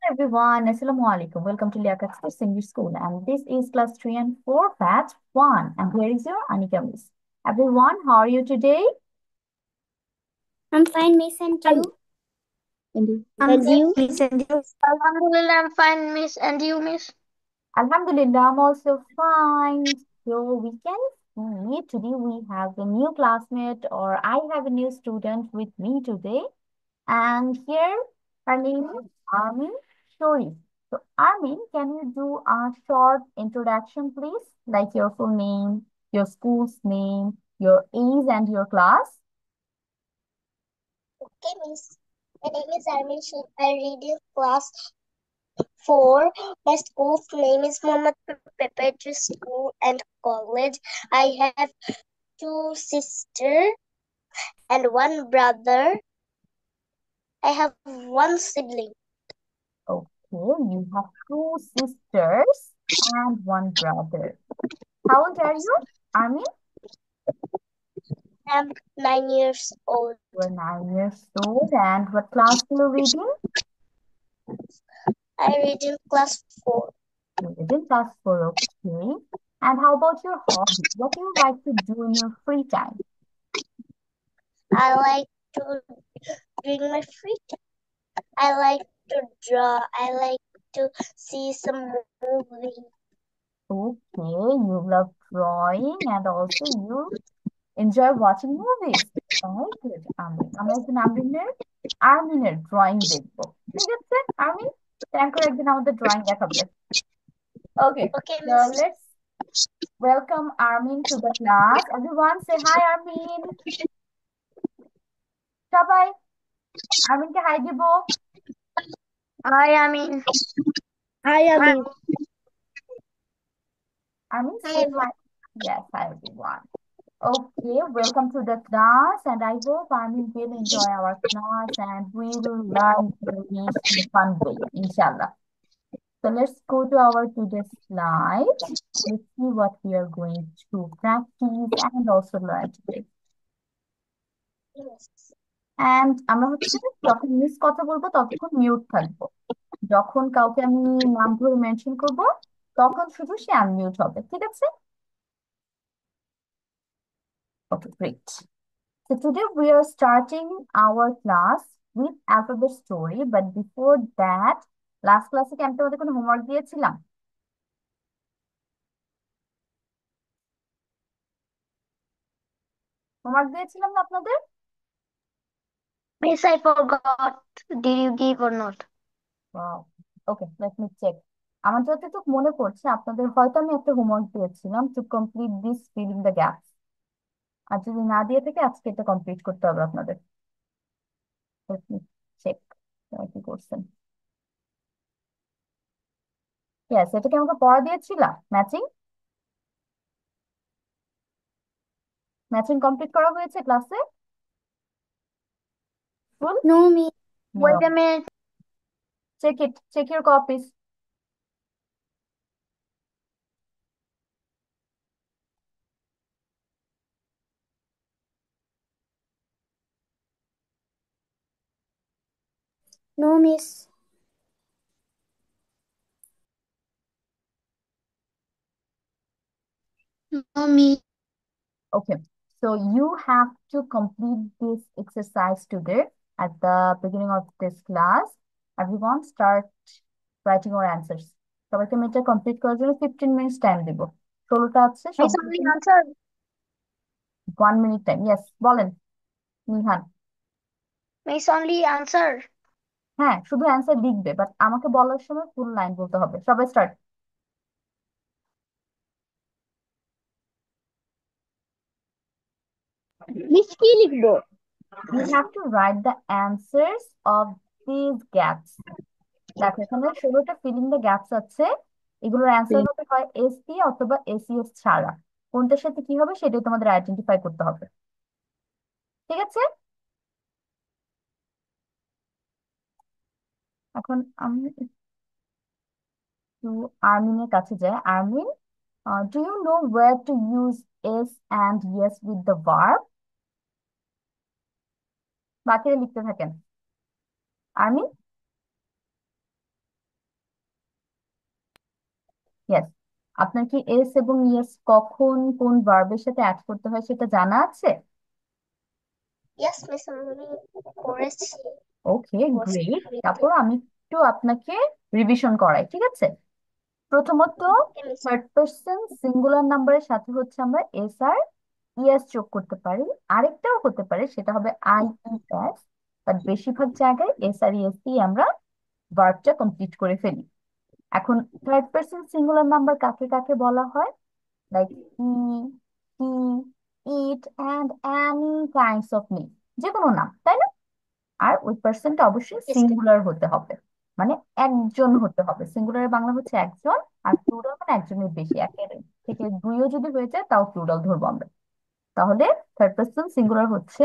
Everyone, Assalamu alaikum. Welcome to Liaquat Kids English School, and this is class 3 and 4, batch 1. And here is your Anika Miss. Everyone, how are you today? I'm fine, Miss, and And you? I'm And good, you? Miss, and you? Alhamdulillah, I'm fine, Miss. And you, Miss? Alhamdulillah, I'm also fine. So we can see today we have a new classmate, or I have a new student with me today. And here her name is Armin Shori. So Armin, can you do a short introduction, please? Like your full name, your school's name, your age, and your class. Okay, Miss. My name is Armin Sheikh. I read in class 4. My school's name is Muhammad Pepetri School and College. I have two sisters and one brother. I have one sibling. Okay, you have two sisters and one brother. How old are you, Armin? I'm 9 years old. You're 9 years old. And what class do you reading? I read in class 4. You read in class 4, okay. And how about your hobby? What do you like to do in your free time? I like to during my free time. I like to draw. I like to see some movie. Okay, you love drawing and also you enjoy watching movies. Very good, Amin. আমরা একদিন আর্মিনের drawing দেখবো। ঠিক আছে, Armin? Plan করে একদিন আমাদের drawing দেখাবে। Okay, Okay, so Miss. let's welcome Armin to the class. Everyone say hi, Armin. সবাই আর্মিনকে হাই দিব। Hi, Amin. Hi, Ami. Armin, Hi, say everyone. hi. Yes, hi, everyone. Okay, welcome to the class, and I hope Armin will enjoy our class and we will learn English in a fun way, inshallah. So let's go to our today's slide. Let's see what we are going to practice and also learn today. Yes. And আমরা হচ্ছে যখন miss কথা বলবো ততক্ষণ mute থাকবো। যখন কাউকে আমি নাম ধরে মেনশন করব তখন শুধু সে আনমিউট হবে, ঠিক আছে? Okay, great. So today we are starting our class with alphabet story, but before that, last class কি আমি তোমাদের কোনো হোমওয়ার্ক দিয়েছিলাম? হোমওয়ার্ক দিয়েছিলাম না আপনাদের? Miss, I forgot. Did you give or not? Wow. Okay, let me check. আমার যতটুকু মনে পড়ছে আপনাদের হয়তো আমি একটা হোমওয়ার্ক দিয়েছিলাম to complete this filling the gaps. আর যদি না দিয়ে থাকে আজকে এটা কমপ্লিট করতে হবে আপনাদের। Let me check কি করছেন। Yes, এটা কি আমাকে পড়া দিয়েছিলা? ম্যাচিং ম্যাচিং কমপ্লিট করা হয়েছে ক্লাসে? ফুল? No, Miss. Wait a minute. Check it. Check your copies. No, Miss. No, me. Okay. So you have to complete this exercise today at the beginning of this class. Everyone start writing your answers. সবাইকে আমি এটা complete করার জন্য 15 minutes time দিব। 16টা আছে Miss, সবগুলোর only জন্য answer. 1 minute time. Yes, বলেন নিহান। Miss, only answer. হ্যাঁ, শুধু অ্যান্সার লিখবে, বাট আমাকে বলার সময় ফুল লাইন বলতে হবে। সবাই স্টার্ট। মিস কি লিখবো? You have to write the answers of these gaps. দেখো এখানে 16টা ফিলিং দ্য গ্যাপস আছে। এগুলোর অ্যান্সার হতে হয় এস দিয়ে অথবা এসিএস ছাড়া। কোনটার সাথে কি হবে সেটাই তোমাদের আইডেন্টিফাই করতে হবে, ঠিক আছে? এখন আমি একটু আর্মিনের কাছে যাই। Armin, do you know where to use s and es with the verb? বাকিরা লিখতে থাকেন। আর্মিন, আপনার কি এস এবং ইয়েস কখন কোন ভার্বের সাথে অ্যাড করতে হয় সেটা জানা আছে? ইয়েস মিস, আমি করেছি। ওকে, was গ্রেট। written. তারপর আমি একটু আপনাকে রিভিশন করাই, ঠিক আছে? প্রথমত, Okay, miss. Third person singular নাম্বারের সাথে হচ্ছে আমরা এস আর ইএস যোগ করতে পারি। আরেকটাও হতে পারে, সেটা হবে আই ই এস। বাট বেশিরভাগ জায়গায় এস আর ইএস দিয়ে আমরা ভার্বটা কমপ্লিট করে ফেলি। এখন থার্ড পার্সন সিঙ্গুলার নাম্বার কাকে কাকে বলা হয়? Like he, he, it and any kinds of name, যে কোনো নাম, তাই না? আর ওই পার্সনটা অবশ্যই Yes, miss. সিঙ্গুলার হতে হবে, মানে একজন হতে হবে। সিঙ্গুলারের বাংলা হচ্ছে একজন, আর প্লুরাল মানে একজনের বেশি, একের থেকে দুইও যদি হয়ে যায় তাও প্লুরাল ধরবো আমরা। তাহলে থার্ড পার্সন সিঙ্গুলার হচ্ছে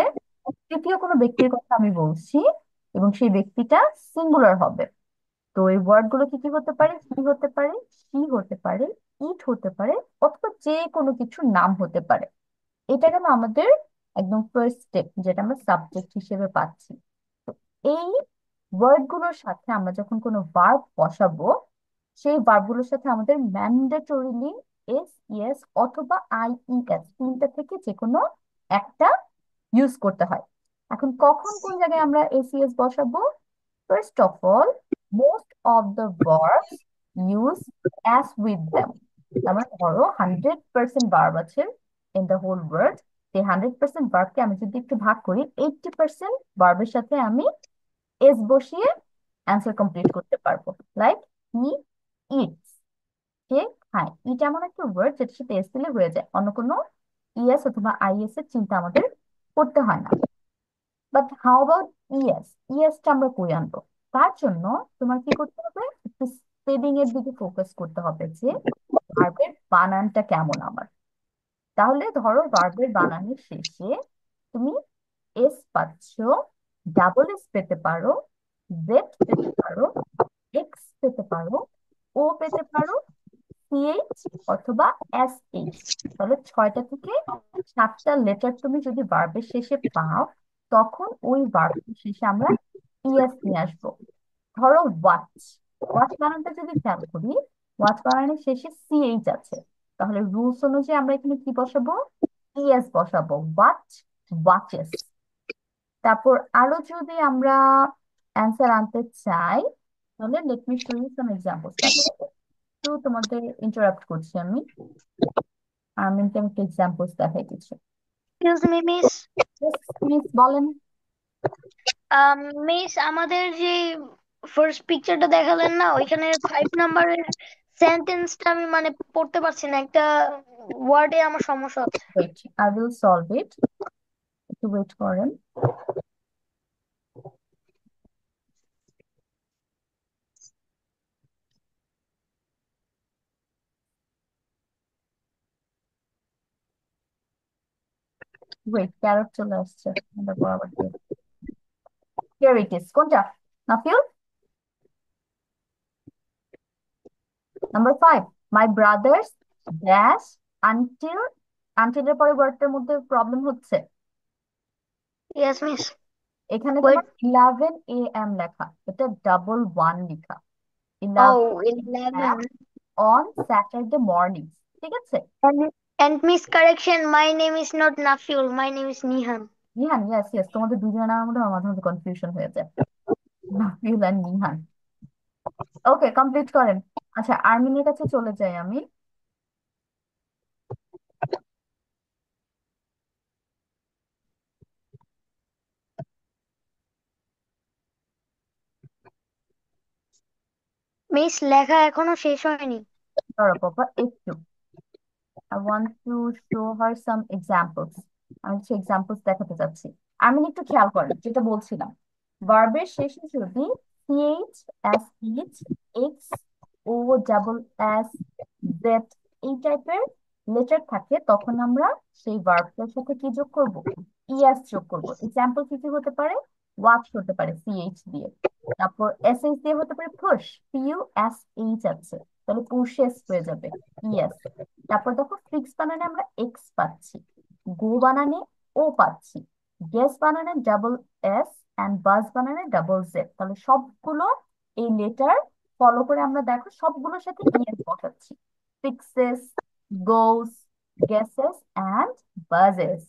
তৃতীয় কোনো ব্যক্তির কথা আমি বলছি, এবং সেই ব্যক্তিটা সিঙ্গুলার হবে। তো এই ওয়ার্ড গুলো কি কি হতে পারে? হি হতে পারে, সি হতে পারে, ইট হতে পারে, অথবা যে কোনো কিছুর নাম হতে পারে। এটা গেল আমাদের একদম ফার্স্ট স্টেপ, যেটা আমরা সাবজেক্ট হিসেবে পাচ্ছি। তো এই ওয়ার্ড গুলোর সাথে আমরা যখন কোনো ভার্ব বসাবো, সেই ভার্ব গুলোর সাথে আমাদের ম্যান্ডেটরিলি এস ইয়েস অথবা আই ই এস, তিনটা থেকে যে কোনো একটা ইউজ করতে হয়। এখন কখন কোন জায়গায় আমরা এস ইয়েস বসাবো? First of all, most of the verbs use s with them. তার মানে ধরো 100% ভার্ব আছে ইন দ্য হোল ওয়ার্ড, সেই 100% ভার্বকে আমি যদি একটু ভাগ করি, 80% ভার্বের সাথে আমি এস বসিয়ে অ্যান্সার কমপ্লিট করতে পারবো। লাইক হি ইটস, সে খায়। ইট এমন একটা ওয়ার্ড যেটার সাথে এস দিলে হয়ে যায়, অন্য কোনো ইএস অথবা আইএস এর চিন্তা আমাদের করতে হয় না। But how about ES? ইএসটা আমরা কই আনবো? তার জন্য তোমার কি করতে হবে? একটু স্পেলিং এর দিকে ফোকাস করতে হবে, যে ভার্বের বানানটা কেমন আমার। তাহলে ধরো ভার্বের বানানের শেষে তুমি এস পাচ্ছ, ডাবল এস পেতে পারো, জেড পেতে পারো, এক্স পেতে পারো, ও পেতে পারো, সিএইচ অথবা এস এইচ। তাহলে 6টা থেকে 7টা লেটার তুমি যদি ভার্বের শেষে পাও, তখন ওই ভার্বের শেষে আমরা ইএস নিয়ে আসবো। ধরো ওয়াচ, ওয়াচ বানানটা যদি খেয়াল করি, ওয়াচ বানানের শেষে সিএইচ আছে, তাহলে রুলস অনুযায়ী আমরা এখানে কি বসাবো? ইএস বসাবো, ওয়াচ, ওয়াচেস। তারপর আরো যদি আমরা অ্যান্সার আনতে চাই, তাহলে let me show you some examples. তারপর একটু তোমাদের ইন্টারাপ্ট করছি আমি, আমি তোমাকে এক্সাম্পলস দেখাই কিছু। Excuse me miss. প্লিজ বলেন। মিস, আমাদের যে ফার্স্ট পিকচারটা দেখালেন না, ওইখানে 5 নাম্বারের সেন্টেন্সটা আমি মানে পড়তে পারছি না, একটা ওয়ার্ডে আমার সমস্যা হচ্ছে। Wait, I will solve it, একটু ওয়েট করেন। ওয়েট, ক্যারট চলে আসছে, তারপর আবার হিয়ার ইট ইজ। কোনটা? নাফিল, নাম্বার 5, মাই ব্রাদার্স ড্যাশ আনটিল। আনটিলের পরে ওয়ার্ডটার মধ্যে প্রবলেম হচ্ছে। Yes miss. এখানে ওয়েট। তোমার 11 AM লেখা, এটা ডাবল ওয়ান লেখা। ও, 11 11। অন স্যাটারডে মর্নিং, ঠিক আছে? And miss, correction, my name is not Nafiul, my name is Nihan. Nihan, yes yes, তোমাদের দুজনের নামের মধ্যে আমার মাঝে মধ্যে কনফিউশন হয়ে যায়, নাফিল আর নিহান। ওকে, কমপ্লিট করেন। আচ্ছা, আর্মিনের কাছে চলে যাই আমি। মিস, লেখা এখনো শেষ হয়নি। ধরো বাবা একটু, I want to show her some examples. আমি কিছু এক্সাম্পলস দেখাতে চাচ্ছি। আমি একটু খেয়াল করেন যেটা বলছিলাম, ভার্বের শেষে যদি সিএইচ, এস এইচ, এক্স, ও, ডাবল এস, জেড, এই টাইপের লেটার থাকে, তখন আমরা সেই ভার্বটার সাথে কি যোগ করব? ইএস যোগ করব। এক্সাম্পল কি কি হতে পারে? ওয়াচ হতে পারে সিএইচ দিয়ে, তারপর এস এইচ দিয়ে হতে পারে পুশ, পিইউ এস এইচ আছে, তাহলে পুশেস হয়ে যাবে ইএস। তারপর দেখো ফিক্স বানানে আমরা এক্স পাচ্ছি, গো বানানে ও পাচ্ছি, গেস বানানে ডাবল এস, এন্ড বাস বানানে ডাবল জেড। তাহলে সবগুলো এই লেটার ফলো করে আমরা দেখো সবগুলোর সাথে ইএস বসাচ্ছি। fixes, goes, guesses and buzzes.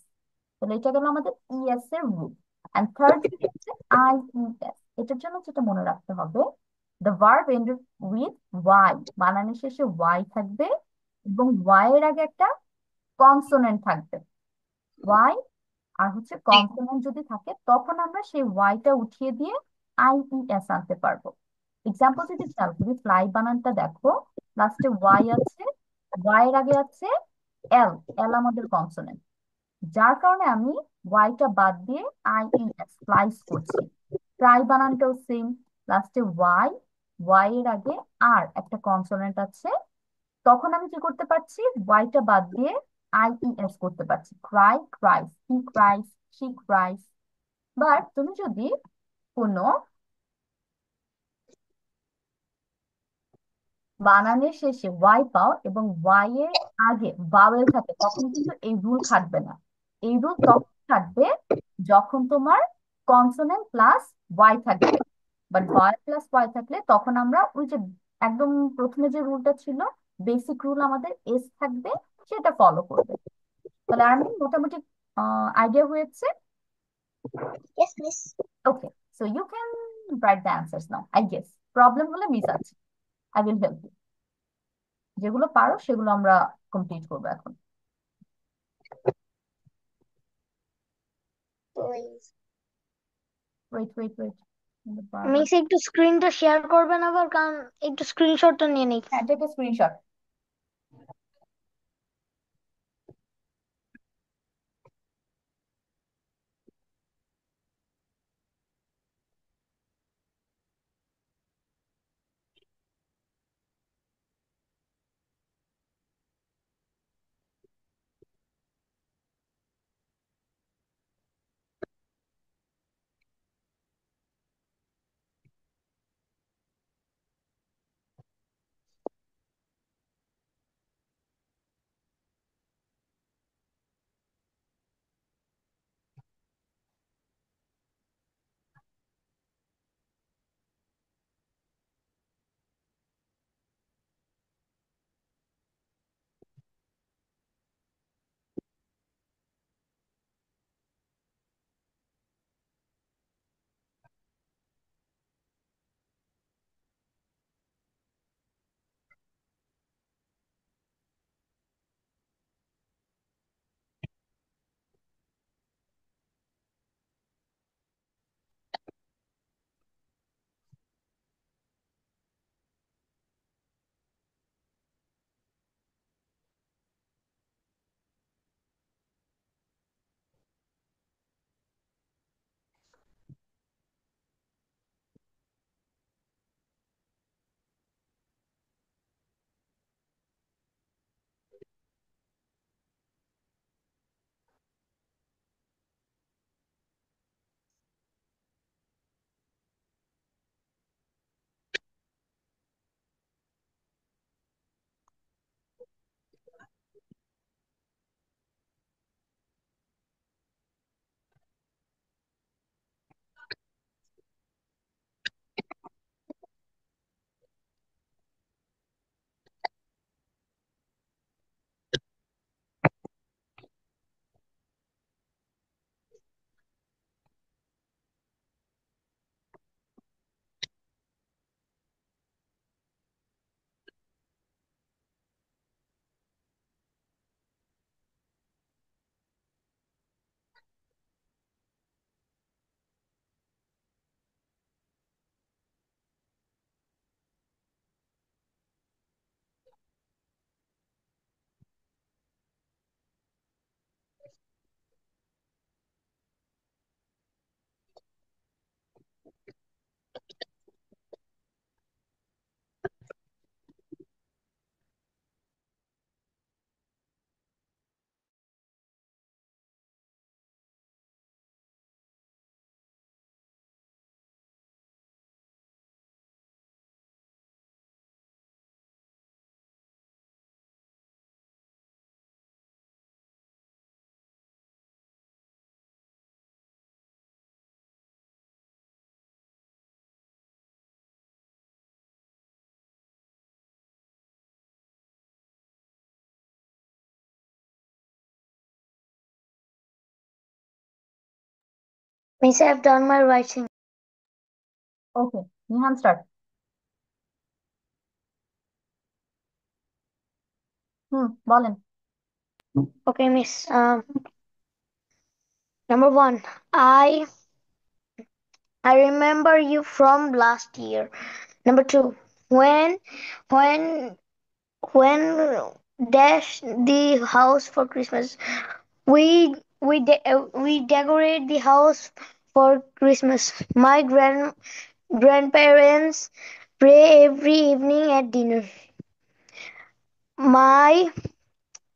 তাহলে এটা গেল আমাদের ইএস এর রুল। এন্ড থার্ডলি হচ্ছে আইইএস। এটার জন্য যেটা মনে রাখতে হবে, the verb ended with Y, বানানের শেষে ওয়াই থাকবে এবং ওয়াই এর আগে একটা কনসোনেন্ট থাকবে। ওয়াই আর হচ্ছে কনসোনেন্ট যদি থাকে তখন আমরা সেই ওয়াইটা উঠিয়ে দিয়ে আইইএস আনতে পারবো। এক্সাম্পল যদি খেয়াল করি, ফ্লাই বানানটা দেখো, লাস্টে ওয়াই আছে, ওয়াই এর আগে আছে এল, এল আমাদের কনসোনেন্ট, যার কারণে আমি ওয়াইটা বাদ দিয়ে আইইএস ফ্লাইস করছি। ট্রাই বানানটাও সেম, লাস্টে ওয়াই, ওয়াই এর আগে আর একটা কনসোনেন্ট আছে, তখন আমি কি করতে পারছি, ওয়াইটা বাদ দিয়ে আইইএস করতে পারছি। Cry, ক্রাইস, he ক্রাইস, she ক্রাইস। বাট তুমি যদি কোনো বানানের শেষে ওয়াই পাও এবং ওয়াই এর আগে ভাওয়েল থাকে, তখন কিন্তু এই রুল খাটবে না। এই রুল তখন খাটবে যখন তোমার কনসোনেন্ট প্লাস ওয়াই থাকবে। বাট ভয়েল প্লাস ওয়াই থাকলে তখন আমরা ওই যে একদম প্রথমে যে রুলটা ছিল, বেসিক রুল আমাদের এস থাকবে, সেটা ফলো করবে। তাহলে আমি মোটামুটি আইডিয়া হয়েছে। Yes, miss. Okay, so you can write the answers now. I guess problem হলে মিস আছে, আই উইল হেল্প ইউ। যেগুলো পারো সেগুলো আমরা কমপ্লিট করবো এখন। Please. ওয়েট ওয়েট ওয়েট, বারবার। মিস একটু স্ক্রিনটা শেয়ার করবেন আবার, কারণ একটু স্ক্রিনশটটা নিয়ে নিই। হ্যাঁ, take screenshot. Miss, I've done my writing. Okay, Nihan start. বলেন। Okay, Miss. Number one, I remember you from last year. Number two, when when when dash the house for Christmas. We decorate the house for Christmas. My grandparents pray every evening at dinner. My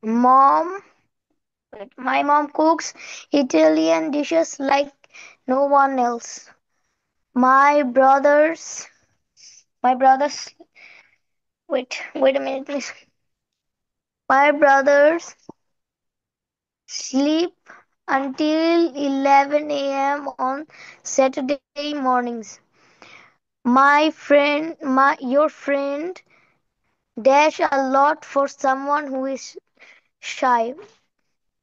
mom my mom cooks Italian dishes like no one else. My brothers my brothers wait a minute please. My brothers sleep until 11 a.m. on Saturday mornings. Your friend dash a lot for someone who is shy.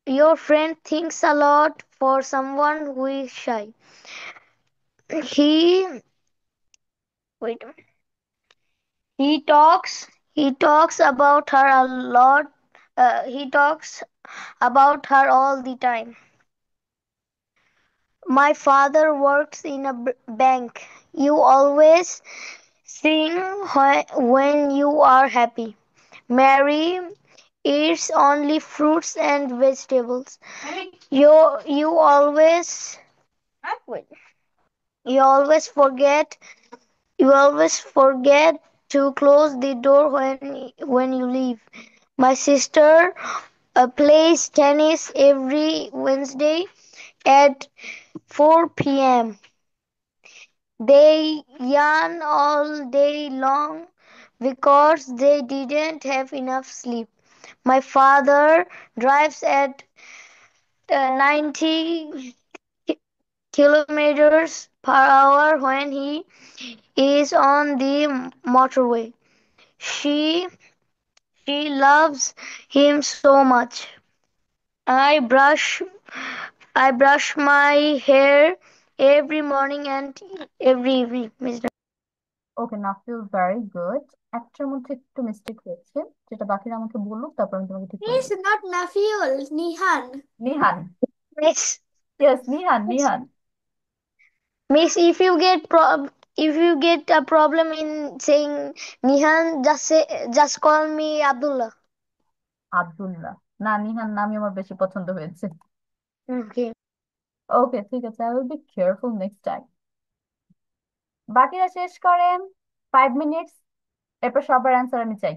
Your friend thinks a lot for someone who is shy. He wait a minute. He talks about her a lot. He talks about her all the time. My father works in a bank. You always sing when you are happy. Mary eats only fruits and vegetables. You always wait. You always forget. You always forget to close the door when you leave. My sister plays tennis every Wednesday at 4 p.m. They yarn all day long because they didn't have enough sleep. My father drives at 90 kilometers per hour when he is on the motorway. She she loves him so much. I brush I brush my hair every morning and every evening, Miss. ওকে, না feel very good. একটার মধ্যে একটু mistake হয়েছে, যেটা বাকিরা আমাকে বলুক, তারপর আমি তোমাকে ঠিক করে Miss, দেবো। not Nafiul, Nihan. Nihan. Miss, yes, Nihan, Nihan. Miss, if you get a problem in saying Nihan, just call me Abdullah. Abdullah. না, নিহান নামই আমার বেশি পছন্দ হয়েছে। Okay. ওকে, ঠিক আছে, I will be careful next time. বাকিরা শেষ করেন, 5 মিনিটস, এরপর সবার অ্যান্সার আমি চাই।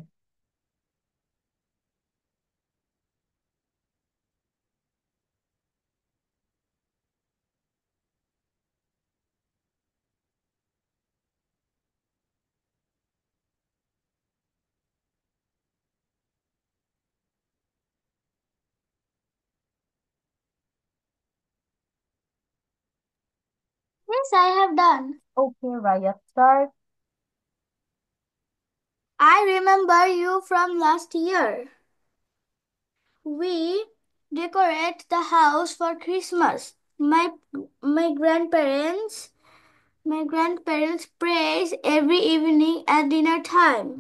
Yes, I have done. Okay, Raiya start. I remember you from last year. We decorate the house for Christmas. My grandparents my grandparents prays every evening at dinner time.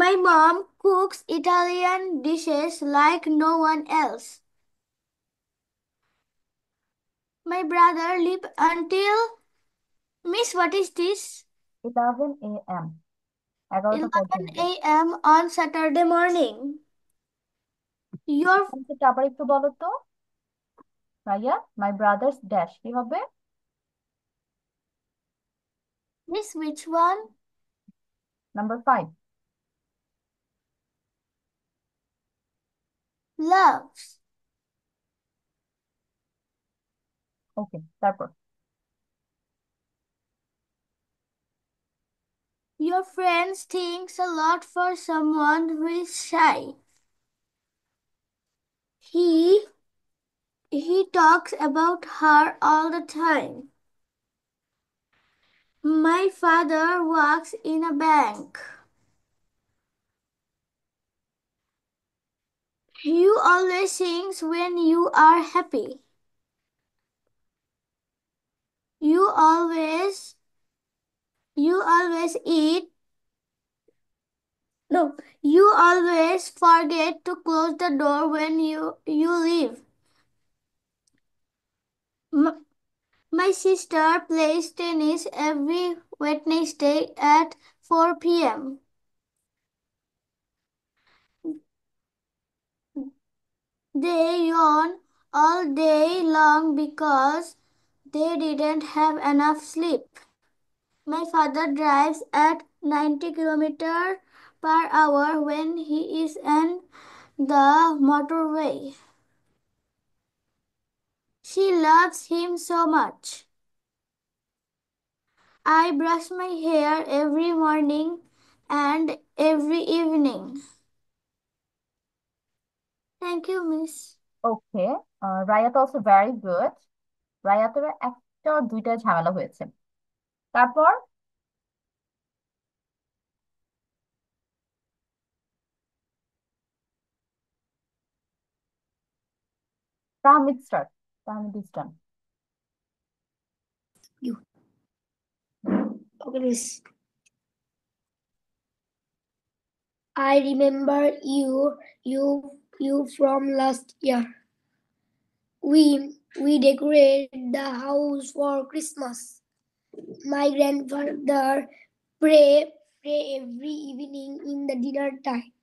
My mom cooks Italian dishes like no one else. My brother live until Miss, what is this? 11 a.m., 11টা 11 পর্যন্ত। a.m. on Saturday morning. Your concept আবার একটু বলো তো রাইয়া। মাই brothers dash কি হবে? Miss, which one? Number 5। Loves. ওকে, তারপর? Your friends thinks a lot for someone who is shy. He he talks about her all the time. My father works in a bank. You always sing when you are happy. You always eat. No, you always forget to close the door when you leave. M- my sister plays tennis every Wednesday at 4 p.m. They yawn all day long because they didn't have enough sleep. My father drives at 90 km per hour when he is on the motorway. She loves him so much. I brush my hair every morning and every evening. Thank you, Miss. Okay, Rayat also very good. রায়াতের একটা দুইটা ঝামেলা হয়েছে। তারপর Tahmid start. Tahmid is done. You. Okay, Miss. I remember you from last year. We decorated the house for Christmas. My grandfather pray every evening in the dinner time.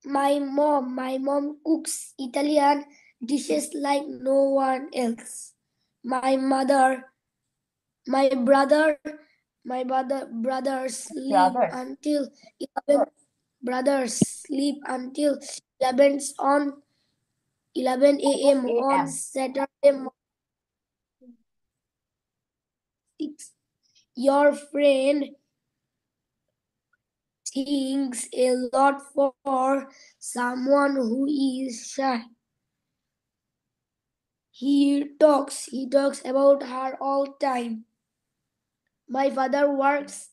My mom cooks Italian dishes like no one else. My mother, my brother, brothers sleep brothers. until 11. Brothers sleep until 11 on 11 a.m. on AM। Saturday morning. Your friend thinks a lot for someone who is shy. He talks about her all time. My father works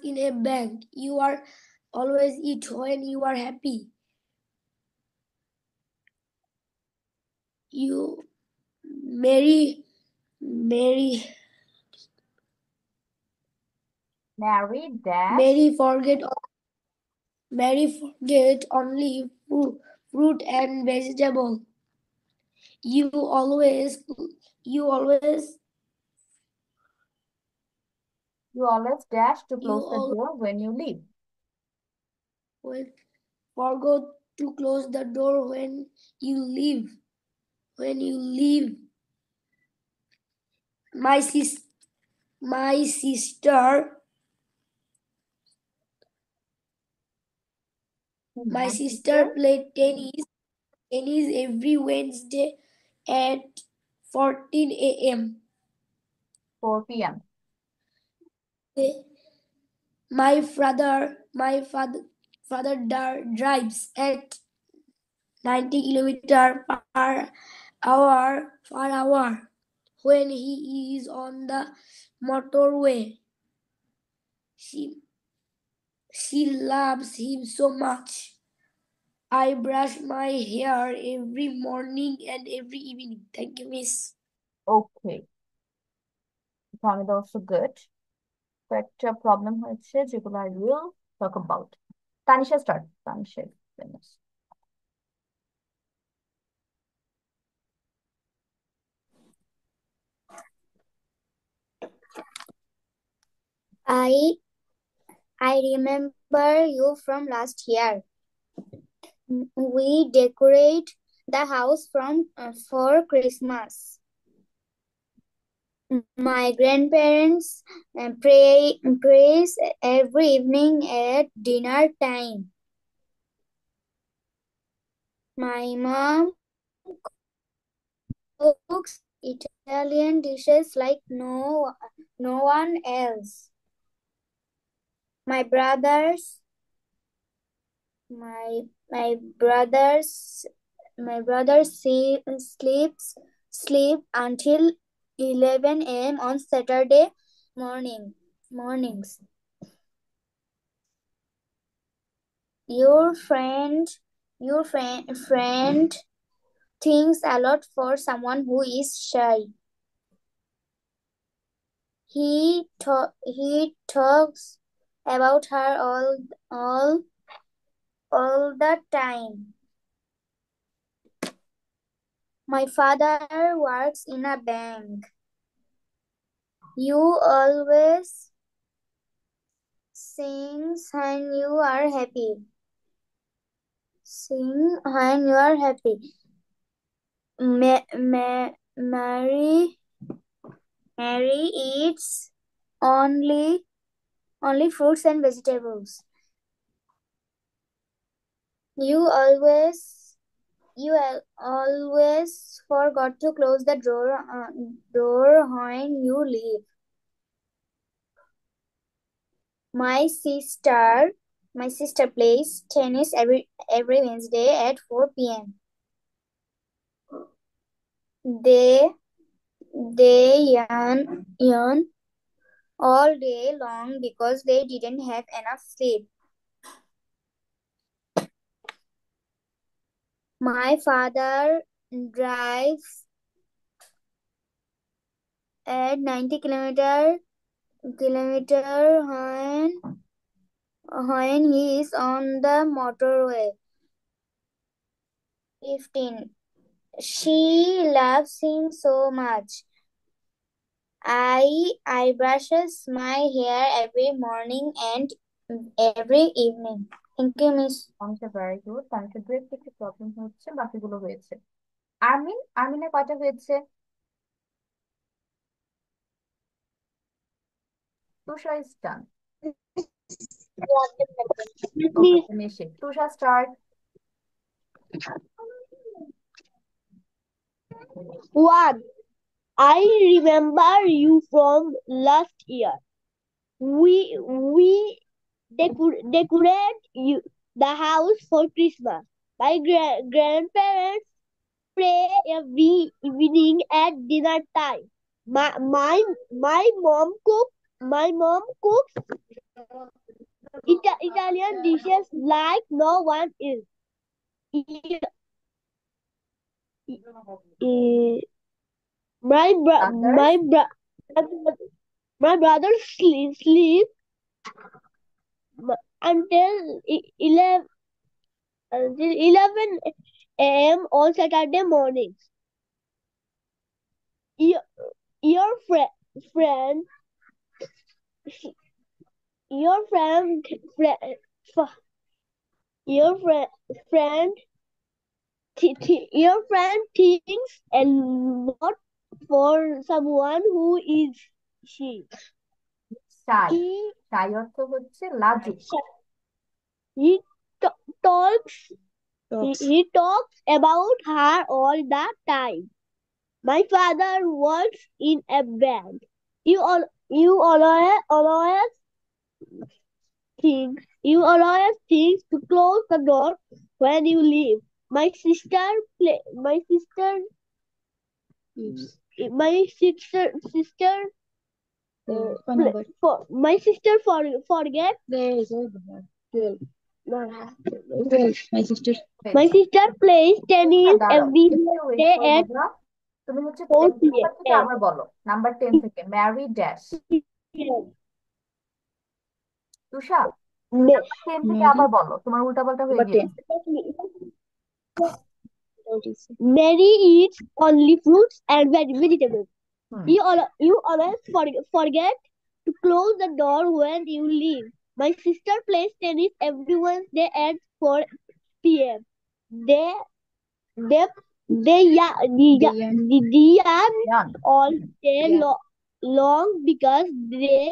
in a bank. You are always eat when you are happy. You Mary Mary dash Mary forget only fruit and vegetable. You always you always dash to you close the always door when you leave. forgot to close the door when you leave. When you leave, my sister my sister played tennis every Wednesday at 14 a.m. 4 p.m. My father drives at 90 kilometers per hour when he is on the motorway. She loves him so much. I brush my hair every morning and every evening. Thank you, Miss. Okay, Tahmid also good. কয়েকটা problem হয়েছে যেগুলো I will talk about. Tanisha start. Tanisha finish. I I remember you from last year. We decorate the house for Christmas. My grandparents prays every evening at dinner time. My mom cooks Italian dishes like no one else. My brothers my my brothers my brother sleep until 11 a.m. on Saturday mornings. Your friend thinks a lot for someone who is shy. He talks about her all the time. My father works in a bank. You always sing when you are happy. Sing when you are happy. Mary eats only fruits and vegetables. You always forgot to close the door when you leave. My sister plays tennis every Wednesday at 4 p.m. They yawn all day long because they didn't have enough sleep. My father drives at 90 kilometer when he is on the motorway. 15. She loves him so much. I brushes my hair every morning and every evening. Thank you, Miss. very good. কনসেপ্টে একটু problem হচ্ছে, বাকিগুলো হয়েছে। আর্মিনের কয়টা হয়েছে? Tusha is done. Okay, finish it. Tusha, start. One, I remember you from last year. We decorate the house for Christmas. My grandparents pray every evening at dinner time. My mom cooks Italian dishes like no one else. My brother sleep until 11 a.m. on Saturday mornings. Your friend your friend thinks a lot for someone who is she. Shy. Shy অর্থ হচ্ছে লাজুক। He talks about her all the time. My father works in a bank. You always think to close the door when you leave. My sister forget. My sister plays tennis every day at তুমি হচ্ছে 4 10 number থেকে p.m. আবার বলো, number 10 থেকে Mary dash. Tusha, 10 থেকে আবার বলো, তোমার উল্টাপাল্টা হয়ে গিয়েছে। Mary eats only fruits and vegetables. You always forget to close the door when you leave. My sister plays tennis every Wednesday at 4 p.m. They yarn all day long because they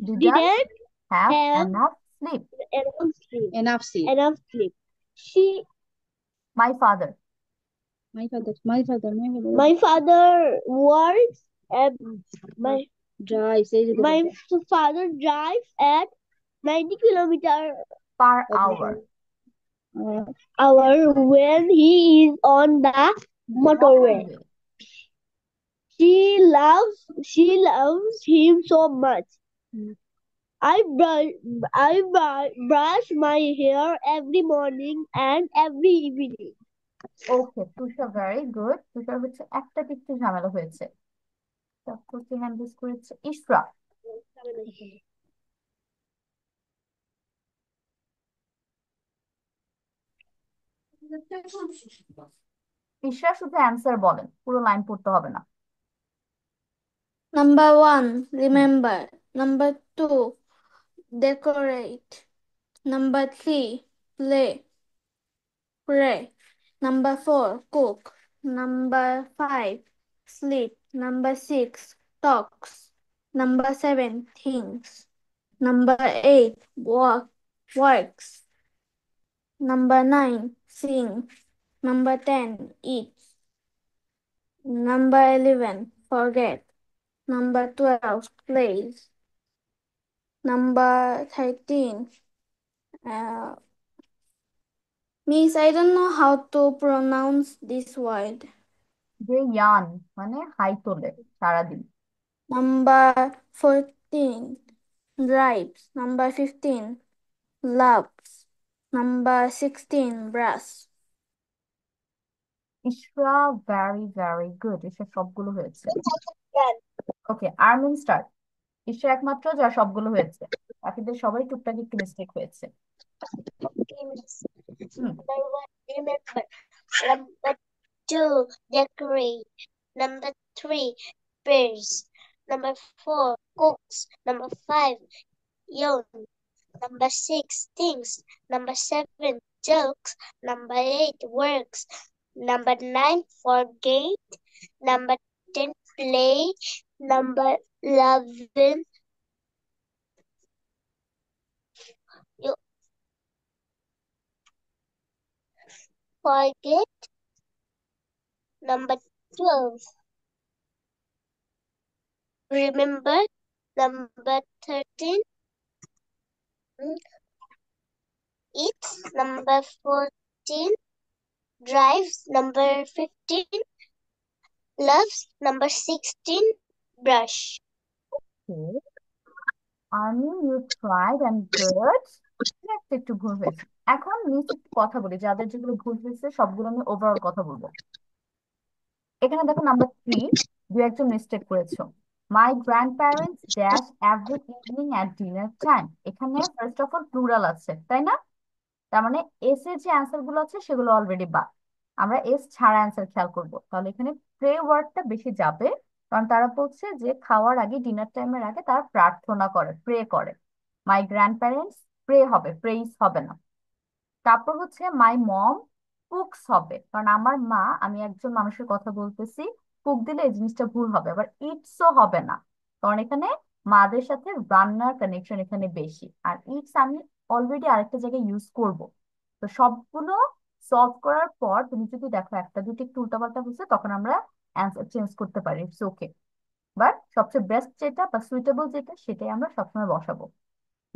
didn't have enough sleep. My father works at my father drives at 90 kilometers per hour when he is on the motorway. She loves him so much. brush my hair every morning and every evening. Okay, Tushar very good. Tushar হচ্ছে একটা একটু ঝামেলা হয়েছে। তারপর কি hand raise করেছে ইশরা। ইশরা শুধু answer বলেন, পুরো লাইন পড়তে হবে না। Number one, remember. Number two, decorate. Number three, play, pray. Number four, cook. Number five, sleep. Number six, talks. Number seven, thinks. Number eight, works. Number nine, sings. Number 10, eats. Number 11, forget. Number 12, plays. Number 13, uh, Miss, I don't know how to pronounce this word. যে ইয়ান মানে high তোলে সারাদিন। Number 14, drives. Number 15, loves. Number 16, brush. ইশরা very very good. ইশরা সবগুলো হয়েছে। ওকে, Armin start. ইশরা একমাত্র যার সবগুলো হয়েছে, বাকিদের সবাই টুকটাক একটু মিস্টেক হয়েছে। Okay, miss. Hmm, Number one, remember. Number two, decorate. Number three, prayers. Number four, cooks. Number five, yawn. Number six, thinks. Number seven, jokes. Number eight, works. Number nine, forget. Number 10, play. Number 11, you forget. Number 12, remember. Number 13, mm, eats. Number 14, drives. Number 15, loves. Number 16, brush. Armin you tried and good. একটা একটু ভুল হয়েছে। এখন নিচে একটু কথা বলি, যাদের যেগুলো ভুল হয়েছে সবগুলো আমি ওভারঅল কথা বলবো। এখানে দেখো নাম্বার 3, দু একজন মিস্টেক করেছো। মাই grand parents dash every evening at dinner time. এখানে ফার্স্ট অফ অল প্লুরাল আছে, তাই না? তার মানে এস এর যে অ্যান্সার গুলো আছে সেগুলো অলরেডি বাদ। আমরা এস ছাড়া অ্যান্সার খেয়াল করব। তাহলে এখানে প্রে ওয়ার্ডটা বেশি যাবে, কারণ তারা বলছে যে খাওয়ার আগে, ডিনার টাইমের আগে তারা প্রার্থনা করে, প্রে করে। মাই গ্র্যান্ড প্যারেন্টস প্রে হবে, প্রেইস হবে না। তারপর হচ্ছে মাই মম কুকস হবে, কারণ আমার মা, আমি একজন মানুষের কথা বলতেছি, কুক দিলে এই জিনিসটা ভুল হবে। আবার ইটসও হবে না, কারণ এখানে মাদের সাথে রান্নার কানেকশন এখানে বেশি। আর ইটস আমি অলরেডি আরেকটা জায়গায় ইউজ করব। তো সবগুলো সলভ করার পর তুমি যদি দেখো একটা দুটো একটু উল্টাপাল্টা হচ্ছে, তখন আমরা অ্যান্সার চেঞ্জ করতে পারি, ইটস ওকে। বাট সবচেয়ে বেস্ট যেটা বা সুইটেবল যেটা, সেটাই আমরা সবসময় বসাবো।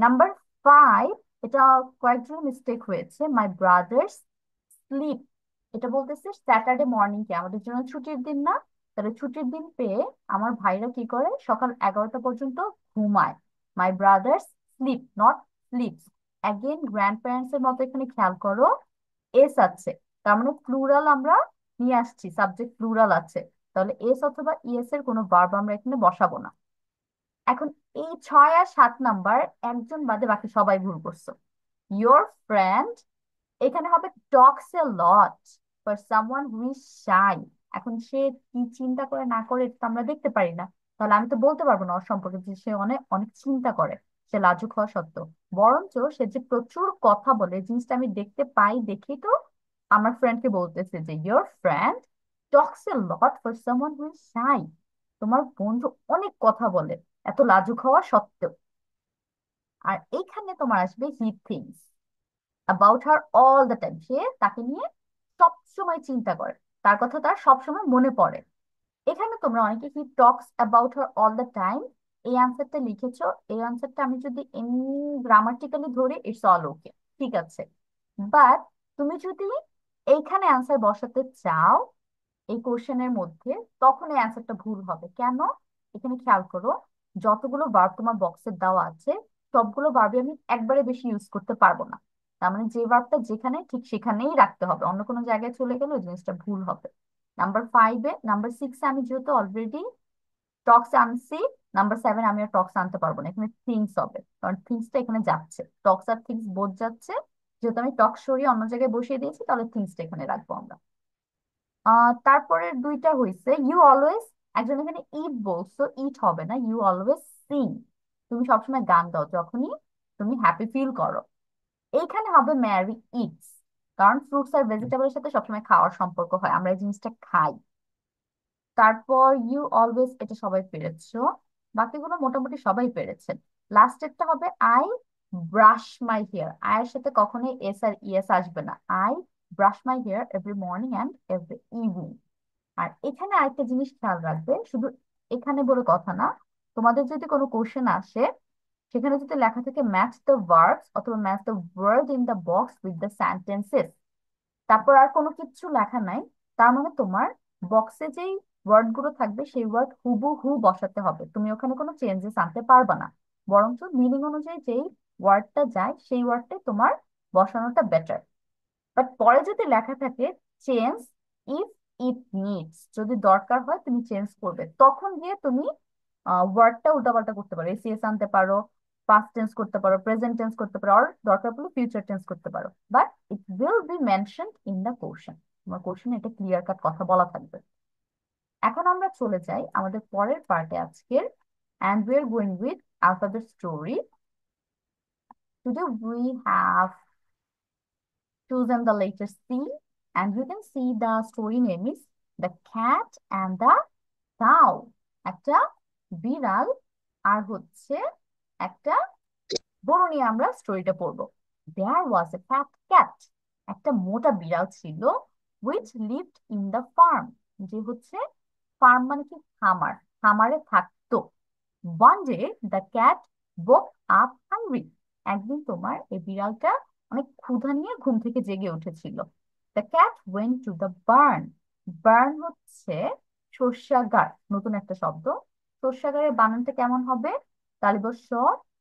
নাম্বার 5, এটা কয়েকজন মিস্টেক হয়েছে। মাই ব্রাদার্স স্লিপ, এটা বলতেছে স্যাটারডে মর্নিং কে আমাদের জন্য ছুটির দিন না? তাহলে ছুটির দিন পেয়ে আমার ভাইরা কি করে, সকাল 11টা পর্যন্ত ঘুমায়। My brothers sleep, not sleeps. Again grand parents এর মতো এখানে খেয়াল করো, এস আছে, তার মানে প্লুরাল আমরা নিয়ে আসছি, সাবজেক্ট প্লুরাল আছে। তাহলে এস অথবা ইএস এর কোনো ভার্ব আমরা এখানে বসাবো না। এখন এই 6 আর 7 নাম্বার একজন বাদে বাকি সবাই ভুল করছো। ইয়োর ফ্রেন্ড এখানে হবে talks a lot for someone who is shy. এখন সে কি চিন্তা করে না করে এটা তো আমরা দেখতে পারি না, তাহলে আমি তো বলতে পারবো না ওর সম্পর্কে যে সে অনেক অনেক চিন্তা করে, সে লাজুক হওয়া সত্ত্বেও। বরঞ্চ সে যে প্রচুর কথা বলে, এই জিনিসটা আমি দেখতে পাই, দেখি তো আমার ফ্রেন্ডকে বলতেছে যে your friend talks a lot for someone who is shy. তোমার বন্ধু অনেক কথা বলে, এত লাজুক হওয়া সত্ত্বেও। আর এইখানে তোমার আসবে he thinks about her all the time, সে তাকে নিয়ে সব সময় চিন্তা করে, তার কথা তার সব সময় মনে পড়ে। এখানে তোমরা অনেকে he talks about her all the time এই অ্যান্সারটা লিখেছো। এই অ্যান্সারটা আমি যদি এমনি গ্রামাটিক্যালি ধরি, ইটস অল ওকে, ঠিক আছে। বাট তুমি যদি এইখানে অ্যান্সার বসাতে চাও এই কোশ্চেনের মধ্যে, তখন এই অ্যান্সারটা ভুল হবে। কেন? এখানে খেয়াল করো, যতগুলো ভার্ব তোমার বক্সে দেওয়া আছে সবগুলো ভার্বই আমি একবারে বেশি ইউজ করতে পারবো না। তার মানে যে ভার্বটা যেখানে ঠিক সেখানেই রাখতে হবে, অন্য কোনো জায়গায় চলে গেলে ওই জিনিসটা ভুল হবে। নাম্বার 6 আমি যেহেতু অলরেডি টক্স আনছি, নাম্বার 7 আমি আর টক্স আনতে পারবো না, এখানে থিংস হবে, কারণ থিংসটা এখানে যাচ্ছে, টক্স আর থিংস বোঝ যাচ্ছে। যেহেতু আমি টক্স সরিয়ে অন্য জায়গায় বসিয়ে দিয়েছি, তাহলে থিংসটা এখানে রাখবো আমরা। তারপরের দুইটা হইছে ইউ অলওয়েজ, একজন এখানে ইট বলছো, ইট হবে না, ইউ অলওয়েজ সিং। তুমি সবসময় গান গাও যখনই তুমি হ্যাপি ফিল করো। এইখানে হবে ম্যারি ইটস, কারণ ফ্রুটস আর ভেজিটেবলের সাথে সবসময় খাওয়ার সম্পর্ক হয়, আমরা এই জিনিসটা খাই। তারপর ইউ অলওয়েজ, এটা সবাই পেরেছো, বাকিগুলো মোটামুটি সবাই পেরেছেন। লাস্টেরটা হবে আই ব্রাশ মাই হেয়ার, আয়ের সাথে কখনোই এস আর ইএস আসবে না। I brush my hair every morning and every evening. আর এখানে আরেকটা জিনিস খেয়াল রাখবে, শুধু এখানে বলে কথা না, তোমাদের যদি কোনো কোশ্চেন আসে সেখানে যদি লেখা থাকে ম্যাচ দ্য ভার্বস অথবা match the word in the box with the sentences, তারপর আর কোনো কিছু লেখা নাই, তার মানে তোমার বক্সে যেই ওয়ার্ড গুলো থাকবে সেই ওয়ার্ড হুবহু বসাতে হবে, তুমি ওখানে কোনো চেঞ্জেস আনতে পারবে না। বরঞ্চ মিনিং অনুযায়ী যেই ওয়ার্ডটা যায় সেই ওয়ার্ডটাই তোমার বসানোটা বেটার। বাট পরে যদি লেখা থাকে চেঞ্জ ইফ ইট নিডস, যদি দরকার হয় তুমি চেঞ্জ করবে, তখন গিয়ে তুমি ওয়ার্ডটা উল্টাপাল্টা করতে পারো, এসিএস আনতে পারো, পাস্ট টেন্স করতে পারো, প্রেজেন্ট টেন্স করতে পারো, আর দরকার পড়লে ফিউচার টেন্স করতে পারো, but it will be mentioned in the question. তোমার কোশ্চেনে এটা ক্লিয়ার কাট কথা বলা থাকবে। এখন আমরা চলে যাই আমাদের পরের পার্টে আজকের, and we are going with alphabet story. Today we have chosen the letter C, and you can see the story name is The Cat and the Cow. একটা বিড়াল আর হচ্ছে একটা গরু নিয়ে আমরা স্টোরিটা পড়বো। There was a fat cat. একটা মোটা বিড়াল ছিল, which lived in the farm. যে হচ্ছে ফার্ম মানে কি, খামার, খামারে থাকতো। One day the cat woke up hungry. একদিন তোমার এই বিড়ালটা অনেক ক্ষুধা নিয়ে ঘুম থেকে জেগে উঠেছিল। The cat went to the barn. Barn হচ্ছে শস্যাগার, নতুন একটা শব্দ। শস্যাগারের বানানটা কেমন হবে? তালিবস্ স,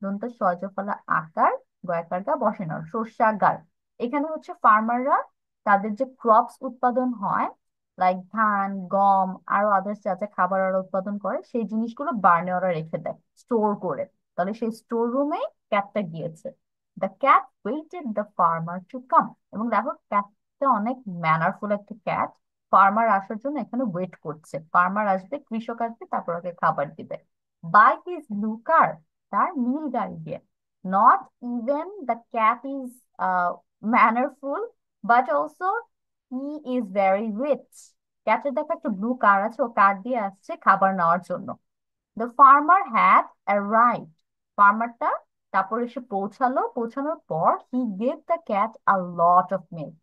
দন্ত স জফলা আকার, গয়াকার গা বসেনর, শস্যাগার। এখানে হচ্ছে ফার্মাররা তাদের যে ক্রপস উৎপাদন হয়, লাইক ধান, গম, আরো আদার্স যা যা খাবার ওরা উৎপাদন করে, সেই জিনিসগুলো বার্নে ওরা রেখে দেয় স্টোর করে। তাহলে সেই স্টোর রুমে ক্যাটটা গিয়েছে। The cat waited the farmer to come. এবং দেখো ক্যাটটা অনেক ম্যানারফুল একটা ক্যাট, ফার্মার আসার জন্য এখানে ওয়েট করছে, ফার্মার আসবে, কৃষক আসবে, তারপর ওকে খাবার দিবে। বাই হিজ ব্লু কার, তার নীল গাড়ি দিয়ে। Not even the cat is mannerful, but also he is very rich. ক্যাটের দেখো একটা ব্লু কার আছে, ও কার দিয়ে আসছে খাবার নেওয়ার জন্য। দ্য ফার্মার হ্যাড অ্যারাইভড, ফার্মারটা তারপর এসে পৌঁছালো, পৌঁছানোর পর হি gave the cat a lot of milk,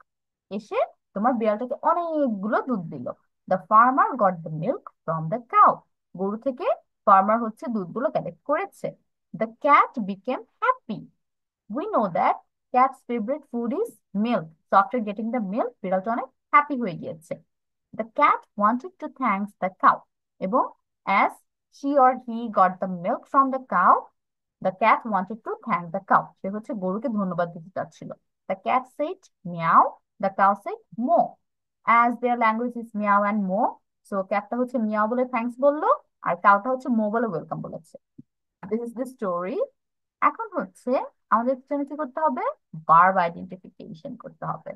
এসে তোমার বিড়ালটাকে অনেকগুলো দুধ দিল। The farmer got the milk from the cow, গরু থেকে ফার্মার হচ্ছে দুধগুলো কালেক্ট করেছে। The cat became happy. We know that cat's favorite food is milk. So after getting the milk, বিড়ালটা অনেক হ্যাপি হয়ে গিয়েছে। The cat wanted to thank the cow. এবং as she or he got the milk from the cow, the cat wanted to thank the cow. সে হচ্ছে গরুকে ধন্যবাদ দিতে চাচ্ছিল। The cat said meow, the cow said moo. As their language is meow and moo, so ক্যাটটা হচ্ছে Miao বলে thanks বললো, আর কাউটা হচ্ছে মো বলে ওয়েলকাম বলেছে। This is the story. এখন হচ্ছে আমাদের জন্য কি করতে হবে, ভার্ব আইডেন্টিফিকেশন করতে হবে।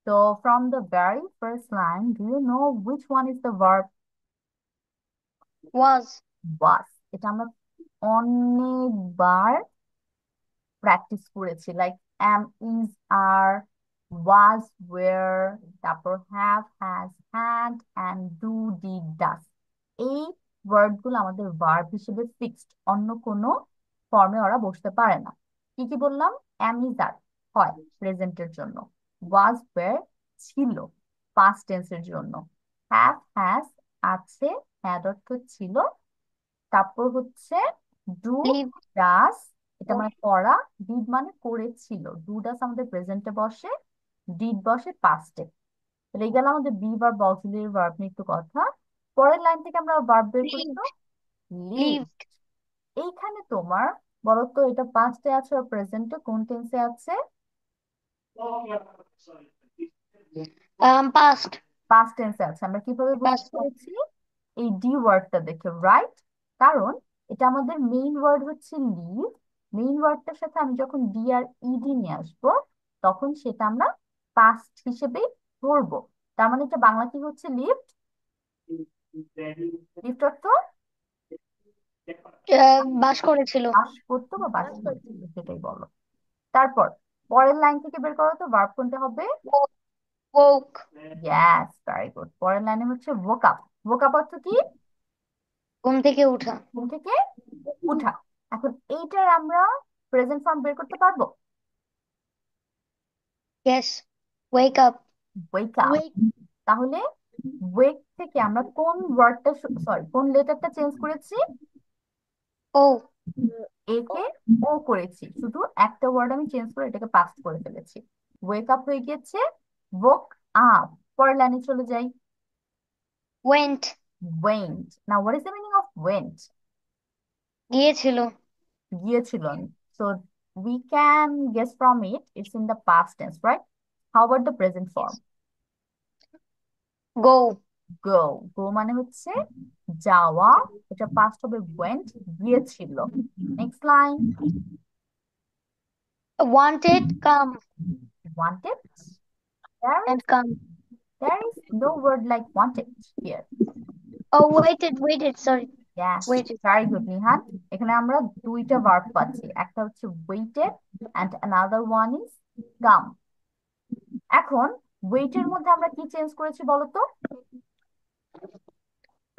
তো from the very first line, do you know which one is the verb? was, was. এটা আমরা অনেকবার প্র্যাকটিস করেছি, like am, is, are, was, were, তারপর have, has, had, and do, did, does. এই word গুলো আমাদের ভার্ব হিসেবে fixed, অন্য কোনো ফর্মে ওরা বসতে পারে না। কি কি বললাম? এম, ইজ, আর হয় প্রেজেন্টের জন্য, ওয়াজ, ওয়্যার ছিল পাস্ট টেন্সের জন্য, হ্যাভ, হ্যাজ আছে, হ্যাড অর্থ ছিল, তারপর হচ্ছে ডু, lived, ডাস, এটা মানে করা, ডিড মানে করেছিল, ডু ডাস আমাদের প্রেজেন্টে বসে, ডিড বসে পাস্টে। তাহলে এই গেল আমাদের বি ভার্ব অক্সিলারি ভার্ব নিয়ে একটু কথা। পরের লাইন থেকে আমরা ভার্ব বের করি তো, lived, লিভ। lived, এইখানে তোমার বলো তো এটা পাস্টে আছে আর প্রেজেন্টে কোন টেন্সে আছে? পাস্ট। পাস্ট টেন্সে আছে। আমরা কিভাবে বুঝতে পাস্ট। পেরেছি? এই ডি ওয়ার্ডটা দেখে, রাইট? কারণ এটা আমাদের মেইন ওয়ার্ড হচ্ছে লিভ। মেইন ওয়ার্ডটার সাথে আমি যখন ডি আর ইডি নিয়ে আসবো, তখন সেটা আমরা পাস্ট হিসেবেই ধরবো। তার মানে এটা বাংলা কি হচ্ছে? লিভড। লিভড অর্থ বাস করেছিল। বাস করতো বা বাস করেছিল, সেটাই বলো। তারপর পরের লাইন থেকে বের করো তো ভার্ব কোনটা হবে? ওক। Yes, very good. পরের লাইনে হচ্ছে woke up। woke up অর্থ কি? ঘুম থেকে উঠা। ঘুম থেকে উঠা। এখন এইটার আমরা প্রেজেন্ট ফর্ম বের করতে পারবো? Yes. Wake up. Wake up. তাহলে ওয়েক থেকে আমরা কোন ওয়ার্ডটা, সরি কোন লেটারটা চেঞ্জ করেছি? ও। এ কে ও করেছি। শুধু একটা ওয়ার্ড আমি চেঞ্জ করে এটাকে পাস্ট করে ফেলেছি। ওয়েক আপ হয়ে গেছে woke আপ। পরের লাইনে চলে যাই। Went. went। now what is the meaning of went? গিয়েছিল। গিয়েছিল। So we can guess from it, it's in the past tense, right? How about the present form? Go. go। go মানে হচ্ছে যাওয়া। এটা past হবে went, গিয়েছিল। Next line. Wanted come. wanted। there is and come. there is no word like wanted here. ও waited waited sorry. yes, waited. very good Nihan. এখানে আমরা দুইটা ভার্ব পাচ্ছি, একটা হচ্ছে waited and another one is come। এখন ওয়েটের মধ্যে আমরা কি চেঞ্জ করেছি বলো তো?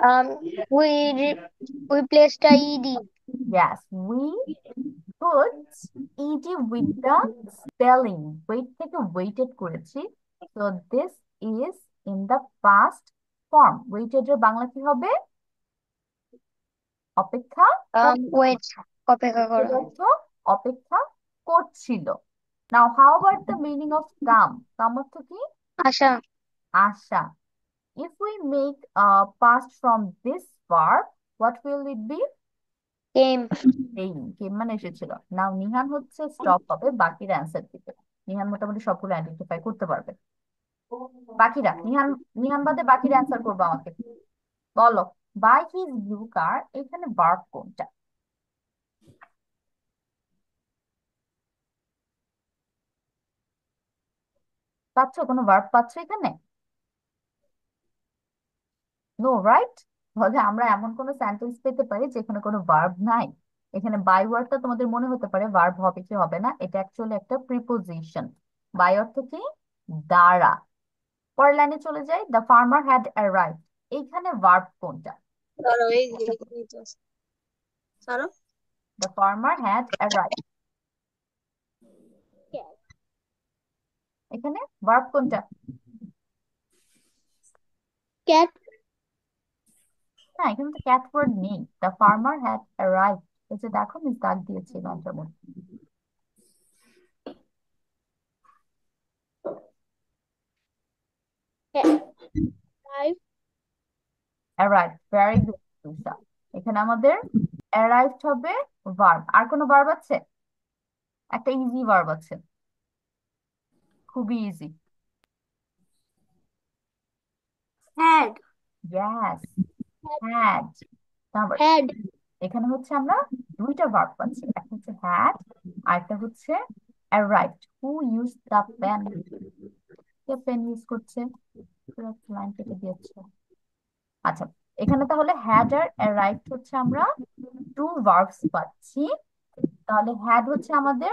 um we we placed a ed। yes, we put ed with the spelling। wait থেকে waited করেছি। so this is in the past form। waited এর বাংলা কি হবে? অপেক্ষা করা। ওয়েট। অপেক্ষা এর করা। অর্থ অপেক্ষা করছিল। now how about the meaning of come? come অর্থ কি? আশা। আশা। if we make a past from this verb, what will it be? কেম। এই কেম মানে এসেছিল। নাও নিহান হচ্ছে স্টপ হবে, বাকিরা অ্যান্সার দিবে। নিহান মোটামুটি সবগুলো আইডেন্টিফাই করতে পারবে। বাকিরা নিহান, নিহান বাদে বাকিরা অ্যান্সার করবো আমাকে। বলো, বাই হিজ ব্লু কার, এখানে ভার্ব কোনটা? পাচ্ছ কোনো ভার্ব? পাচ্ছ এখানে? No, right? তাহলে আমরা এমন কোনো সেন্টেন্স পেতে পারি যেখানে কোনো ভার্ব নাই। এখানে বাই ওয়ার্ডটা তোমাদের মনে হতে পারে ভার্ব হবে কি হবে না, এটা অ্যাকচুয়ালি একটা প্রিপোজিশন। বাই অর্থ কি? দ্বারা। পরের লাইনে চলে যাই। দ্য ফার্মার হ্যাড অ্যারাইভড, এইখানে ভার্ব কোনটা? দ্য ফার্মার হ্যাড অ্যারাইভড, এখানে ভার্ব কোনটা? Cat. না, এখানে তো ক্যাট ওয়ার্ড নেই। দ্য ফার্মার হ্যাড অ্যারাইভড, এই যে দেখো মিস দাগ দিয়েছি লাইনটার মধ্যে। Five. Arrived, very good Tusha. এখানে আমাদের অ্যারাইভড হবে ভার্ব। আর কোনো ভার্ব আছে? একটা ইজি ভার্ব আছে, খুবই ইজি। Had. Yes, had. তারপর Had. এখানে হচ্ছে আমরা দুইটা ভার্ব পাচ্ছি, একটা হচ্ছে হ্যাড আর একটা হচ্ছে arrived. Who use the pen? কে পেন ইউজ করছে? লাইন কেটে দিয়েছে। আচ্ছা, এখানে তাহলে হ্যাড আর অ্যারাইভড হচ্ছে আমরা টু ভার্বস পাচ্ছি। তাহলে হ্যাড হচ্ছে আমাদের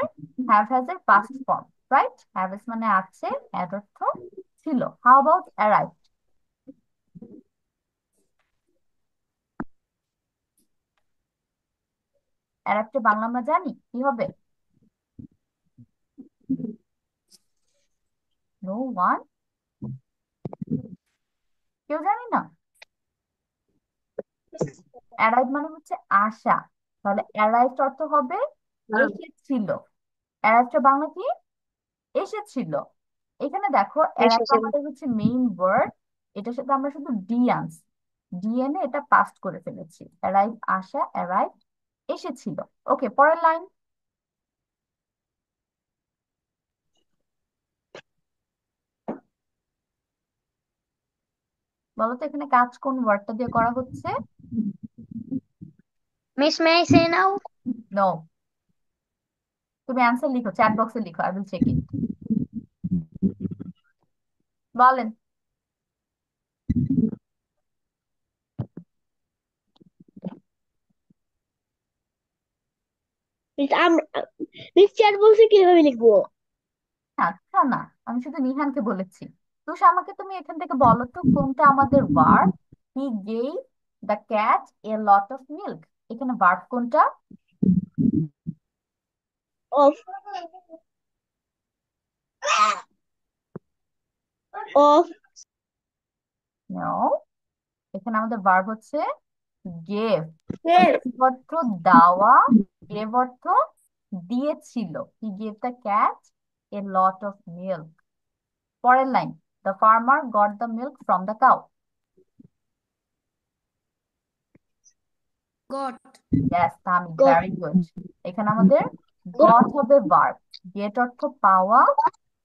হ্যাভ হ্যাজ এর past form, right? Have has মানে আছে, হ্যাড অর্থ ছিল। How about arrive? অ্যারাইভটা বাংলা আমরা জানি কি হবে? No one? কেউ জানি না? অ্যারাইভ মানে হচ্ছে আসা। তাহলে অ্যারাইভ অর্থ হবে এসেছিল। অ্যারাইভটা বাংলা কি? এসেছিল। এখানে দেখো অ্যারাইভ এসেছিল। আমাদের হচ্ছে মেইন ওয়ার্ড, এটার সাথে আমরা শুধু ডি আনছি, ডি এনে এটা পাস্ট করে ফেলেছি। অ্যারাইভ আসা, অ্যারাইভ এসেছিল। ওকে, পরের লাইন। বলো তো এখানে কাজ কোন ওয়ার্ডটা দিয়ে করা হচ্ছে? Miss, may I say now? No, তুমি অ্যান্সার লিখো, চ্যাট বক্সে লিখো, আই উইল চেক ইট। বলেন। মিস চ্যাট বলছে কিভাবে লিখবো? আচ্ছা না, আমি শুধু নিহানকে বলেছি। তুষ, আমাকে তুমি এখান থেকে বলো তো কোনটা আমাদের verb? He gave the cat a lot of milk, এখানে ভার্ব কোনটা? অফ অফ নো, এখানে আমাদের ভার্ব হচ্ছে গেভ। গেভ অর্থ দেওয়া, গেভ অর্থ দিয়েছিল। He gave the cat a lot of milk. পরের লাইন, the farmer got the milk from the cow. Got. Yes, Tamil, got very good. এখানে আমাদের গট হবে ভার্ব, গেট অর্থ পাওয়া,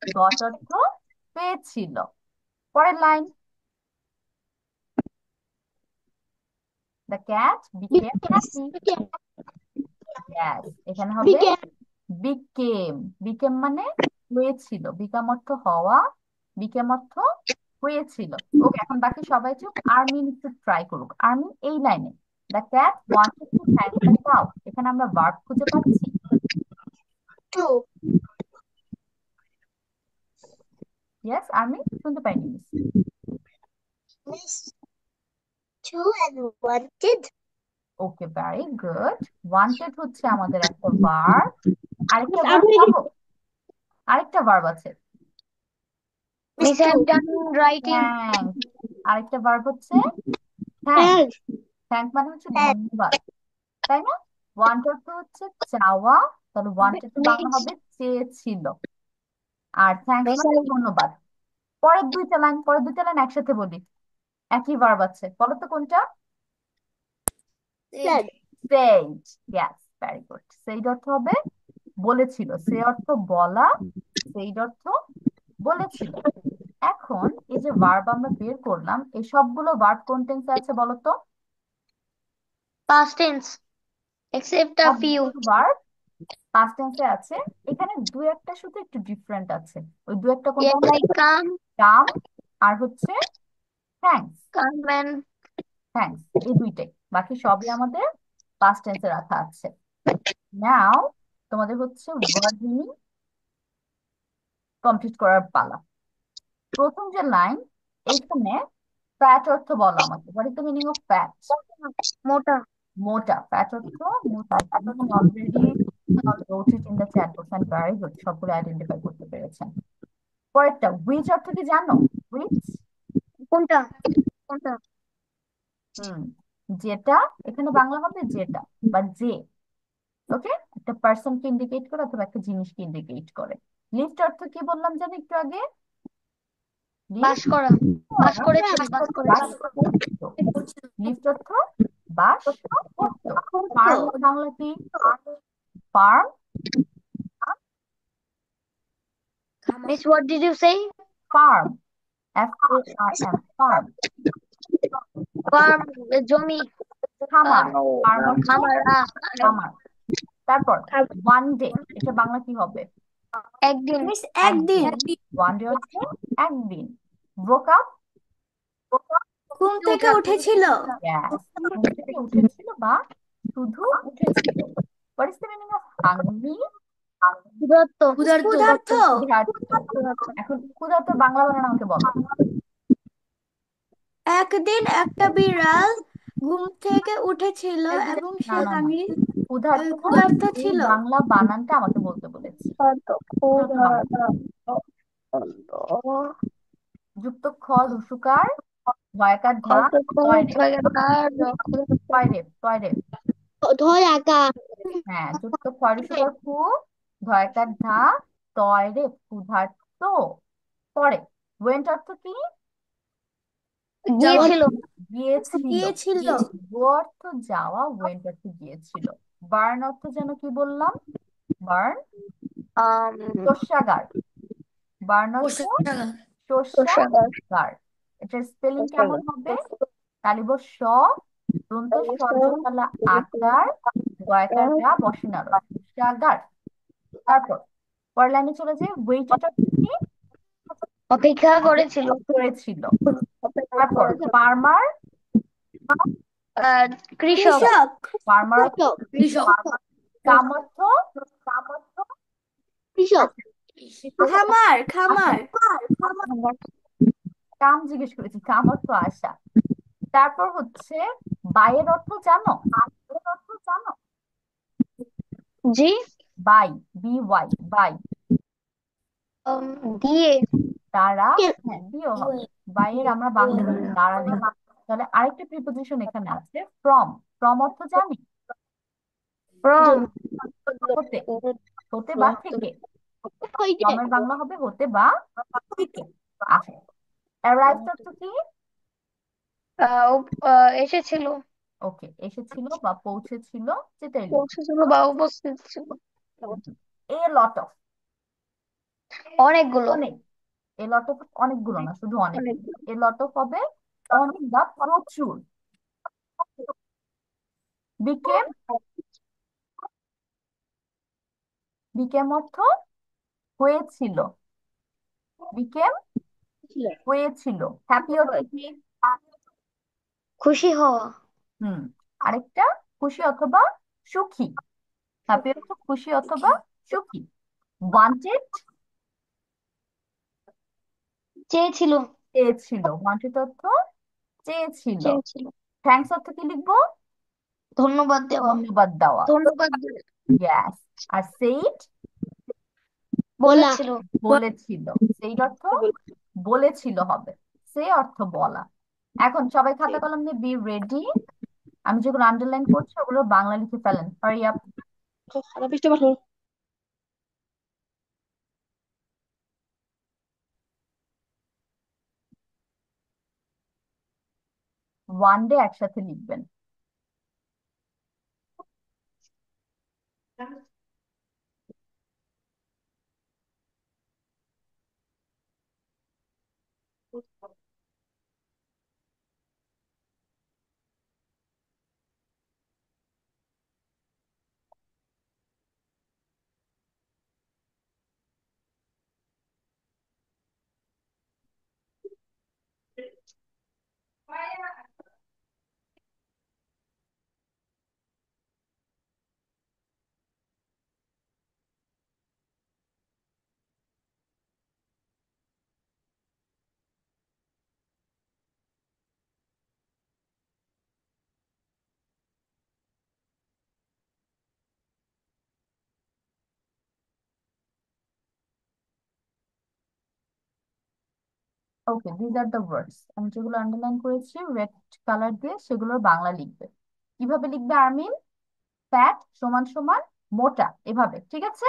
গট অর্থ পেয়েছিল। পরের লাইন, the cat became happy. Yes, এখানে হবে বিকেম বিকেম। বিকেম মানে হয়েছিল, বিকাম অর্থ হওয়া, বিকেম অর্থ হয়েছিল। ওকে, এখন বাকি সবাই চুপ, আর্মিন একটু ট্রাই করুক। আর্মিন, এই লাইনে the cat wanted to thank the cow, এখানে আমরা ভার্ব খুঁজে পাচ্ছি? টু ইয়েস, আর্মিন, শুনতে পাইনি miss. Miss two and wanted. Okay, very good. Wanted হচ্ছে আমাদের একটা ভার্ব। আরেকটা মিস ভার্ব আমি পাবো? আরেকটা ভার্ব আছে, miss Miss, too I've done writing. Thank. আরেকটা ভার্ব হচ্ছে থ্যাংক। থ্যাংক থ্যাংক মানে হচ্ছে থ্যাংক ধন্যবাদ, তাই না? ওয়ান্টেড তো হচ্ছে চাওয়া, তাহলে ওয়ান্টেড তো বাংলা Miss, হবে চেয়েছিল, আর থ্যাঙ্কস Miss, মানে ধন্যবাদ। পরের দুইটা লাইন একসাথে বলি, একই ভার্ব আছে, বলো তো কোনটা? Said said. Yes, very good. Said অর্থ হবে বলেছিল, সে অর্থ বলা, সেইড অর্থ বলেছিল। এখন এই যে ভার্ব আমরা বের করলাম, এই সবগুলো ভার্ব কোন টেন্সে আছে বলো তো? past tense, except a few. সবগুলো ভার্ব পাস্ট টেন্সে আছে। এখানে দু একটা শুধু একটু ডিফারেন্ট আছে। ওই দু একটা কোনটা? Yeah, like come, কাম আর হচ্ছে থ্যাঙ্কস। come and থ্যাঙ্কস, এই দুইটাই, বাকি সবই আমাদের পাস্ট টেন্সে রাখা আছে। নাও তোমাদের হচ্ছে ওয়ার্ড মিনিং কমপ্লিট করার পালা। প্রথম যে লাইন, এইখানে ফ্যাট অর্থ বলো আমাকে, what is the meaning of fat? মোটা। মোটা। ফ্যাট অর্থ মোটা। Already wrote it in the chat box and very good, সবগুলো আইডেন্টিফাই করতে পেরেছেন। পরেরটা উইচ অর্থ কি জানো? উইচ, কোনটা? কোনটা? হুম, যেটা, এখানে বাংলা হবে যেটা বা যে। ওকে, একটা পার্সনকে ইন্ডিকেট করে অথবা একটা জিনিসকে ইন্ডিকেট করে। লিফট অর্থ কি বললাম জানো একটু আগে? বাস লিফট, করা। বাস করেছিল, বাস বাস করেছিল। করতো। লিফট অর্থ বাস করতো। ফার্ম বাংলা কি? Farm, Miss, what did you say? Farm, FARM, farm. Farm, জমি। খামার, No, ফার্ম অর্থ খামার। খামার। তারপর ওয়ান ডে, এটা বাংলা কি হবে? একদিন। মিস একদিন। একদিন। ওয়ান ডে অর্থ একদিন। woke up, ঘুম থেকে উঠেছিল। yes, ঘুম থেকে উঠেছিল বা শুধু উঠেছিল। What is the meaning of hungry? ক্ষুধার্ত। ক্ষুধার্ত। ক্ষুধার্ত। এখন ক্ষুধার্ত বাংলা বানানো আমাকে বলো। একদিন একটা বিড়াল ঘুম থেকে উঠেছিল এবং না সে না না, হাংরি ক্ষুধার্ত না, ক্ষুধার্ত এই ছিল। বাংলা বানানটা আমাকে বলতে বলেছি। ক্ষুধার্ত বাংলা যুক্ত খ রসুকার ভয়কার ধা টয়লেট। ধয় আঁকা হ্যাঁ, যুক্ত খয়রসুকার খু, ধয়কার ধা, তয় রে ক্ষুধার্ত। পরে ওয়েন্ট অর্থ কি? গিয়েছিল। গিয়েছিল। গিয়েছিল। গো অর্থ যাওয়া, ওয়েন্ট অর্থ গিয়েছিল। বার্ন অর্থ যেন কি বললাম? বার্ন, আম শস্যাগার। বার্ন অর্থ কোষাগার। কোষাগার। শস্যাগার। এটার স্পেলিং কেমন হবে? তালিবস্ স, দন্ত সর্যকালা আকার, গয়াকার গা, বসিনার শস্যাগার। তারপর পরের লাইনে চলে যে ওয়েটেড অর্থ কি? অপেক্ষা করেছিল। করেছিল। তারপর ফার্মার, আহ, কৃষক। কৃষক। ফার্মার অর্থ কৃষক। কাম অর্থ কৃষক। খামার। আশা। খামার। কাম জিজ্ঞেস করেছি, কাম অর্থ আশা। তারপর হচ্ছে বাইয়ের অর্থ জানো? জি। Buy, B Y, buy. আম, দিয়ে। তারা, হ্যাঁ দিও হবে। বাইয়ের আমরা বাংলা তারা লিখি। তাহলে আরেকটা প্রিপোজিশন এখানে আছে, ফ্রম। ফ্রম অর্থ জানি? ফ্রম। হতে, হতে বা থেকে। ফ্রমের বাংলা হবে হতে বা থেকে। আচ্ছা, অ্যারাইভড অর্থ কি? এসেছিল। ওকে, এসেছিল বা পৌঁছেছিল, যেটাই লিখো। পৌঁছেছিল বা উপস্থিত ছিল। এ লট অফ, অনেকগুলো। অনেক। এ লট অফ অনেকগুলো না, শুধু অনেক। অনেকগুলো। এ লট অফ হবে অনেক বা প্রচুর। বিকেম, বিকেম অর্থ হয়েছিল। বিকেম হয়েছিল। হ্যাপি অর্থ কি? খুশি হওয়া। হুম, আরেকটা খুশি অথবা সুখী। হ্যাপি অর্থ খুশি অথবা সুখী। ওয়ান্টেড, চেয়েছিল। চেয়েছিল। ওয়ান্টেড অর্থ চেয়েছিল। চেয়েছিল। থ্যাঙ্কস অর্থ কি লিখবো? ধন্যবাদ দেওয়া। ধন্যবাদ দেওয়া। ধন্যবাদ দেওয়া। ইয়েস। আর সেইড, বলা। বলেছিল। বলেছিল। সেইড অর্থ বলেছিল হবে। সে অর্থ বলা। এখন সবাই খাতা কলম নিয়ে বি রেডি। আমি যেগুলো আন্ডারলাইন করছি ওগুলো বাংলা লিখে ফেলেন, হারি আপ। সারা পৃষ্ঠা পাঠানো। ওয়ান ডে একসাথে লিখবেন। ওকে, দিজ আর দ্য ওয়ার্ডস। আমি যেগুলো আন্ডারলাইন করেছি রেড কালার দিয়ে সেগুলোর বাংলা লিখবে। কিভাবে লিখবে আর্মিন? ফ্যাট সমান সমান মোটা, এভাবে, ঠিক আছে?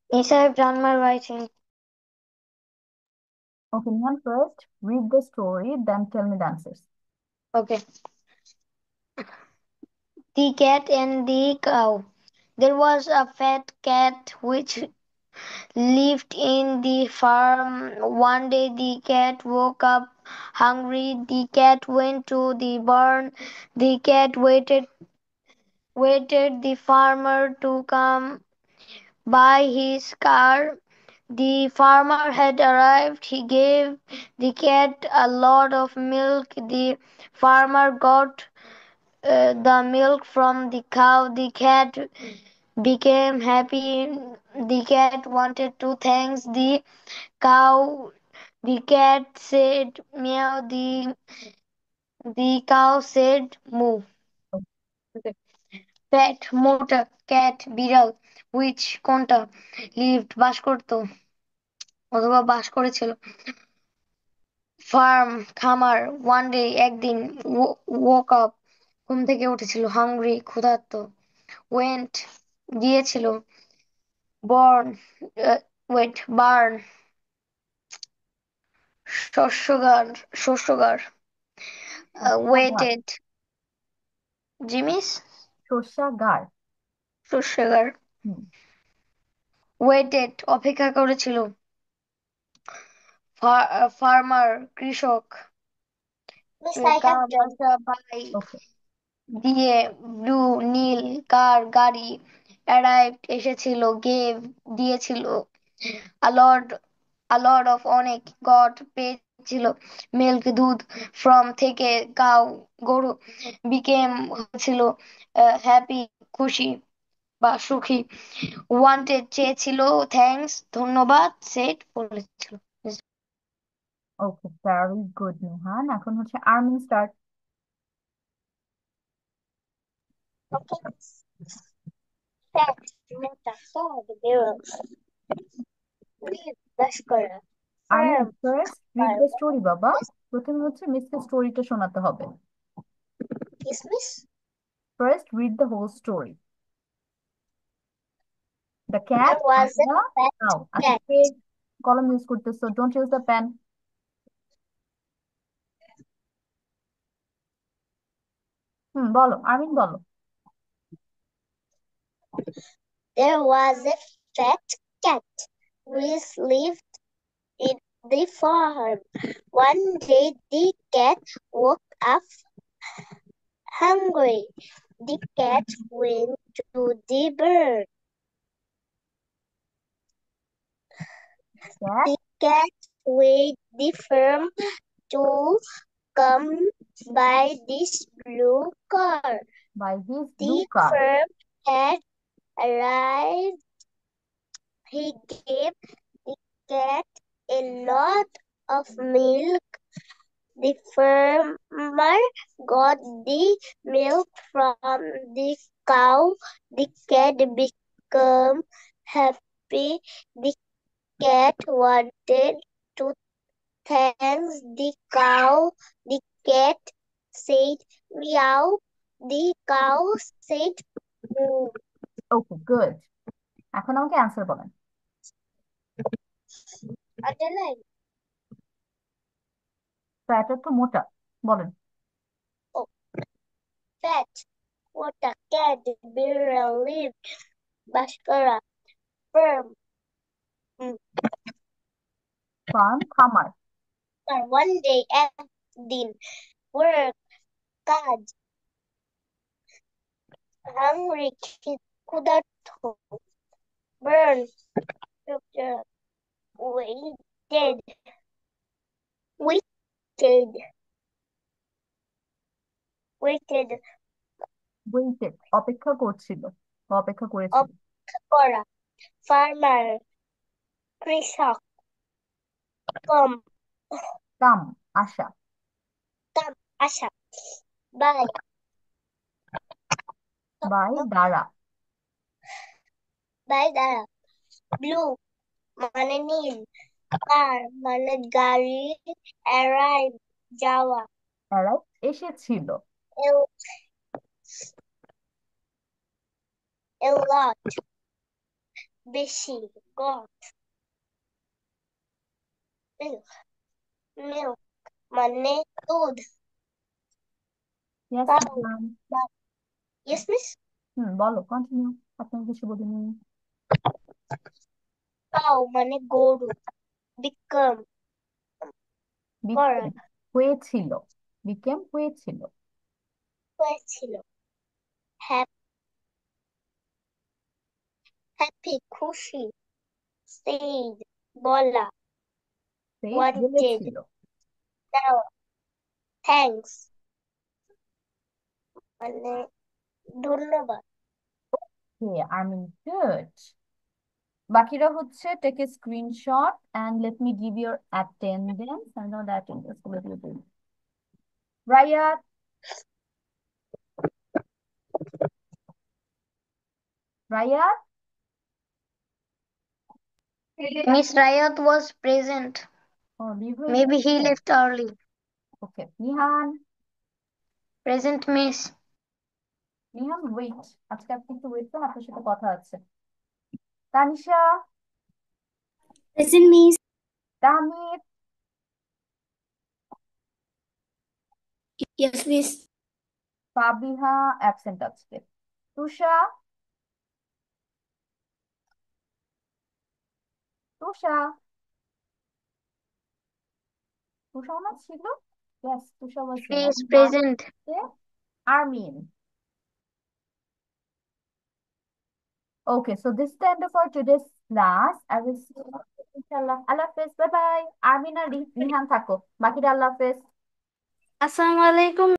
Yes, I have done my writing. Okay, Nihan, first read the story, then tell me the answers. Okay. The cat and the cow. There was a fat cat which lived in the farm. One day the cat woke up hungry. The cat went to the barn. The cat waited the farmer to come by his car. The farmer had arrived. He gave the cat a lot of milk. The farmer got the milk from the cow. The cat became happy. The cat wanted to thank the cow. The cat said meow. The cow said moo. Okay. Pet, মোটা, cat, বিড়াল, which কোনটা lived বাস করতো অথবা বাস করেছিল farm খামার one day একদিন woke up ঘুম থেকে উঠেছিল hungry ক্ষুধার্ত went গিয়েছিল born wait barn শস্যগার শস্যগার শস্যাগার। waited জিমিস শস্যাগার। শস্যগার হুম। waited অপেক্ষা করেছিল ফার্মার কৃষক Miss, I কা have done. বাসা বাই ওকে, দিয়ে ব্লু নীল কার গাড়ি অ্যারাইভড এসেছিল গেভ দিয়েছিল আলর্ড আলর্ড অফ অনেক গট পেয়েছিল মিল্ক দুধ ফ্রম থেকে কাউ গরু বিকেম হয়েছিল হ্যাপি খুশি বা সুখী ওয়ান্টেড চেয়েছিল থ্যাঙ্কস ধন্যবাদ সেট বলেছিল ওকে, ভেরি গুড নিহান। এখন হচ্ছে আর্মিন স্টার্ট। Okay. Fat, মোটা, sad, barrel, leaf, bashkara, Armin firm, first read bar, the story বাবা। প্রথমে হচ্ছে মিসকে স্টোরিটা শোনাতে হবে। kismis. First read the whole story. The There cat was and a the fat cow. আচ্ছা, cat. কে কলম ইউজ করতেছো? Don't use the pen. বলো আর্মিন, বলো। There was a fat cat which lived in the farm. One day the cat woke up hungry. The cat went to the bird. Cat The cat went the farm to come by this blue car. By his blue The car. farm had arrived. He gave the cat a lot of milk. The farmer got the milk from the cow. The cat became happy. The cat wanted to thank the cow. The cat said meow. The cow said moo. Okay, good. এখন আমাকে answer বলেন। Underline. Fat তো মোটা, বলেন। Oh, fat. What a cat. Barrel leaf. Bashkara. Firm. Farm খামার। One day একদিন work কাজ hungry ক্ষুধার্ত burn picture waited waited waited waited অপেক্ষা করছিল বা অপেক্ষা করেছিল। অপেক্ষা করা farmer কৃষক কম কাম আশা। কাম আশা by বাই দ্বারা। দ্বারা blue মানে নীল car মানে গাড়ি arrive যাওয়া এরাই এসেছিল। a lot বেশি got, milk, milk মানে দুধ, Yes, cow, ma'am. yes miss, বলো, কন্টিনিউ। আপনার কিছু বলিনি। cow মানে গরু, become করা, বিকেম হয়েছিল, বিকেম হয়েছিল। হয়েছিল, happy খুশি, said বলা, সে wanted বলেছিল। দেওয়া, thanks মানে ধন্যবাদ। I mean good. বাকিরা হচ্ছে take a screenshot and let me give your attendance. I know that attendance গুলো দিয়ে দিই। Rayat, Rayat, Miss Rayat was present. ও লিভ হয়ে Maybe he গেছে। left early. Okay, Nihan, Present, Miss. Nihan wait, আজকে আপনি একটু ওয়েট করুন, আপনার সাথে কথা আছে। Tanisha, Present, Miss. Tahmid, Yes, Miss. Fabiha absent আজকে। তুষা, তুষা, তুষা না ছিল? Yes, Tusha was She there. is present. Armin. Okay, so this is the end of our today's class. I will see you inshallah. Allah Hafiz. Bye bye. Armin আর নিহান থাকো। বাকিরা আল্লাহ হাফেজ। Assalamu alaikum.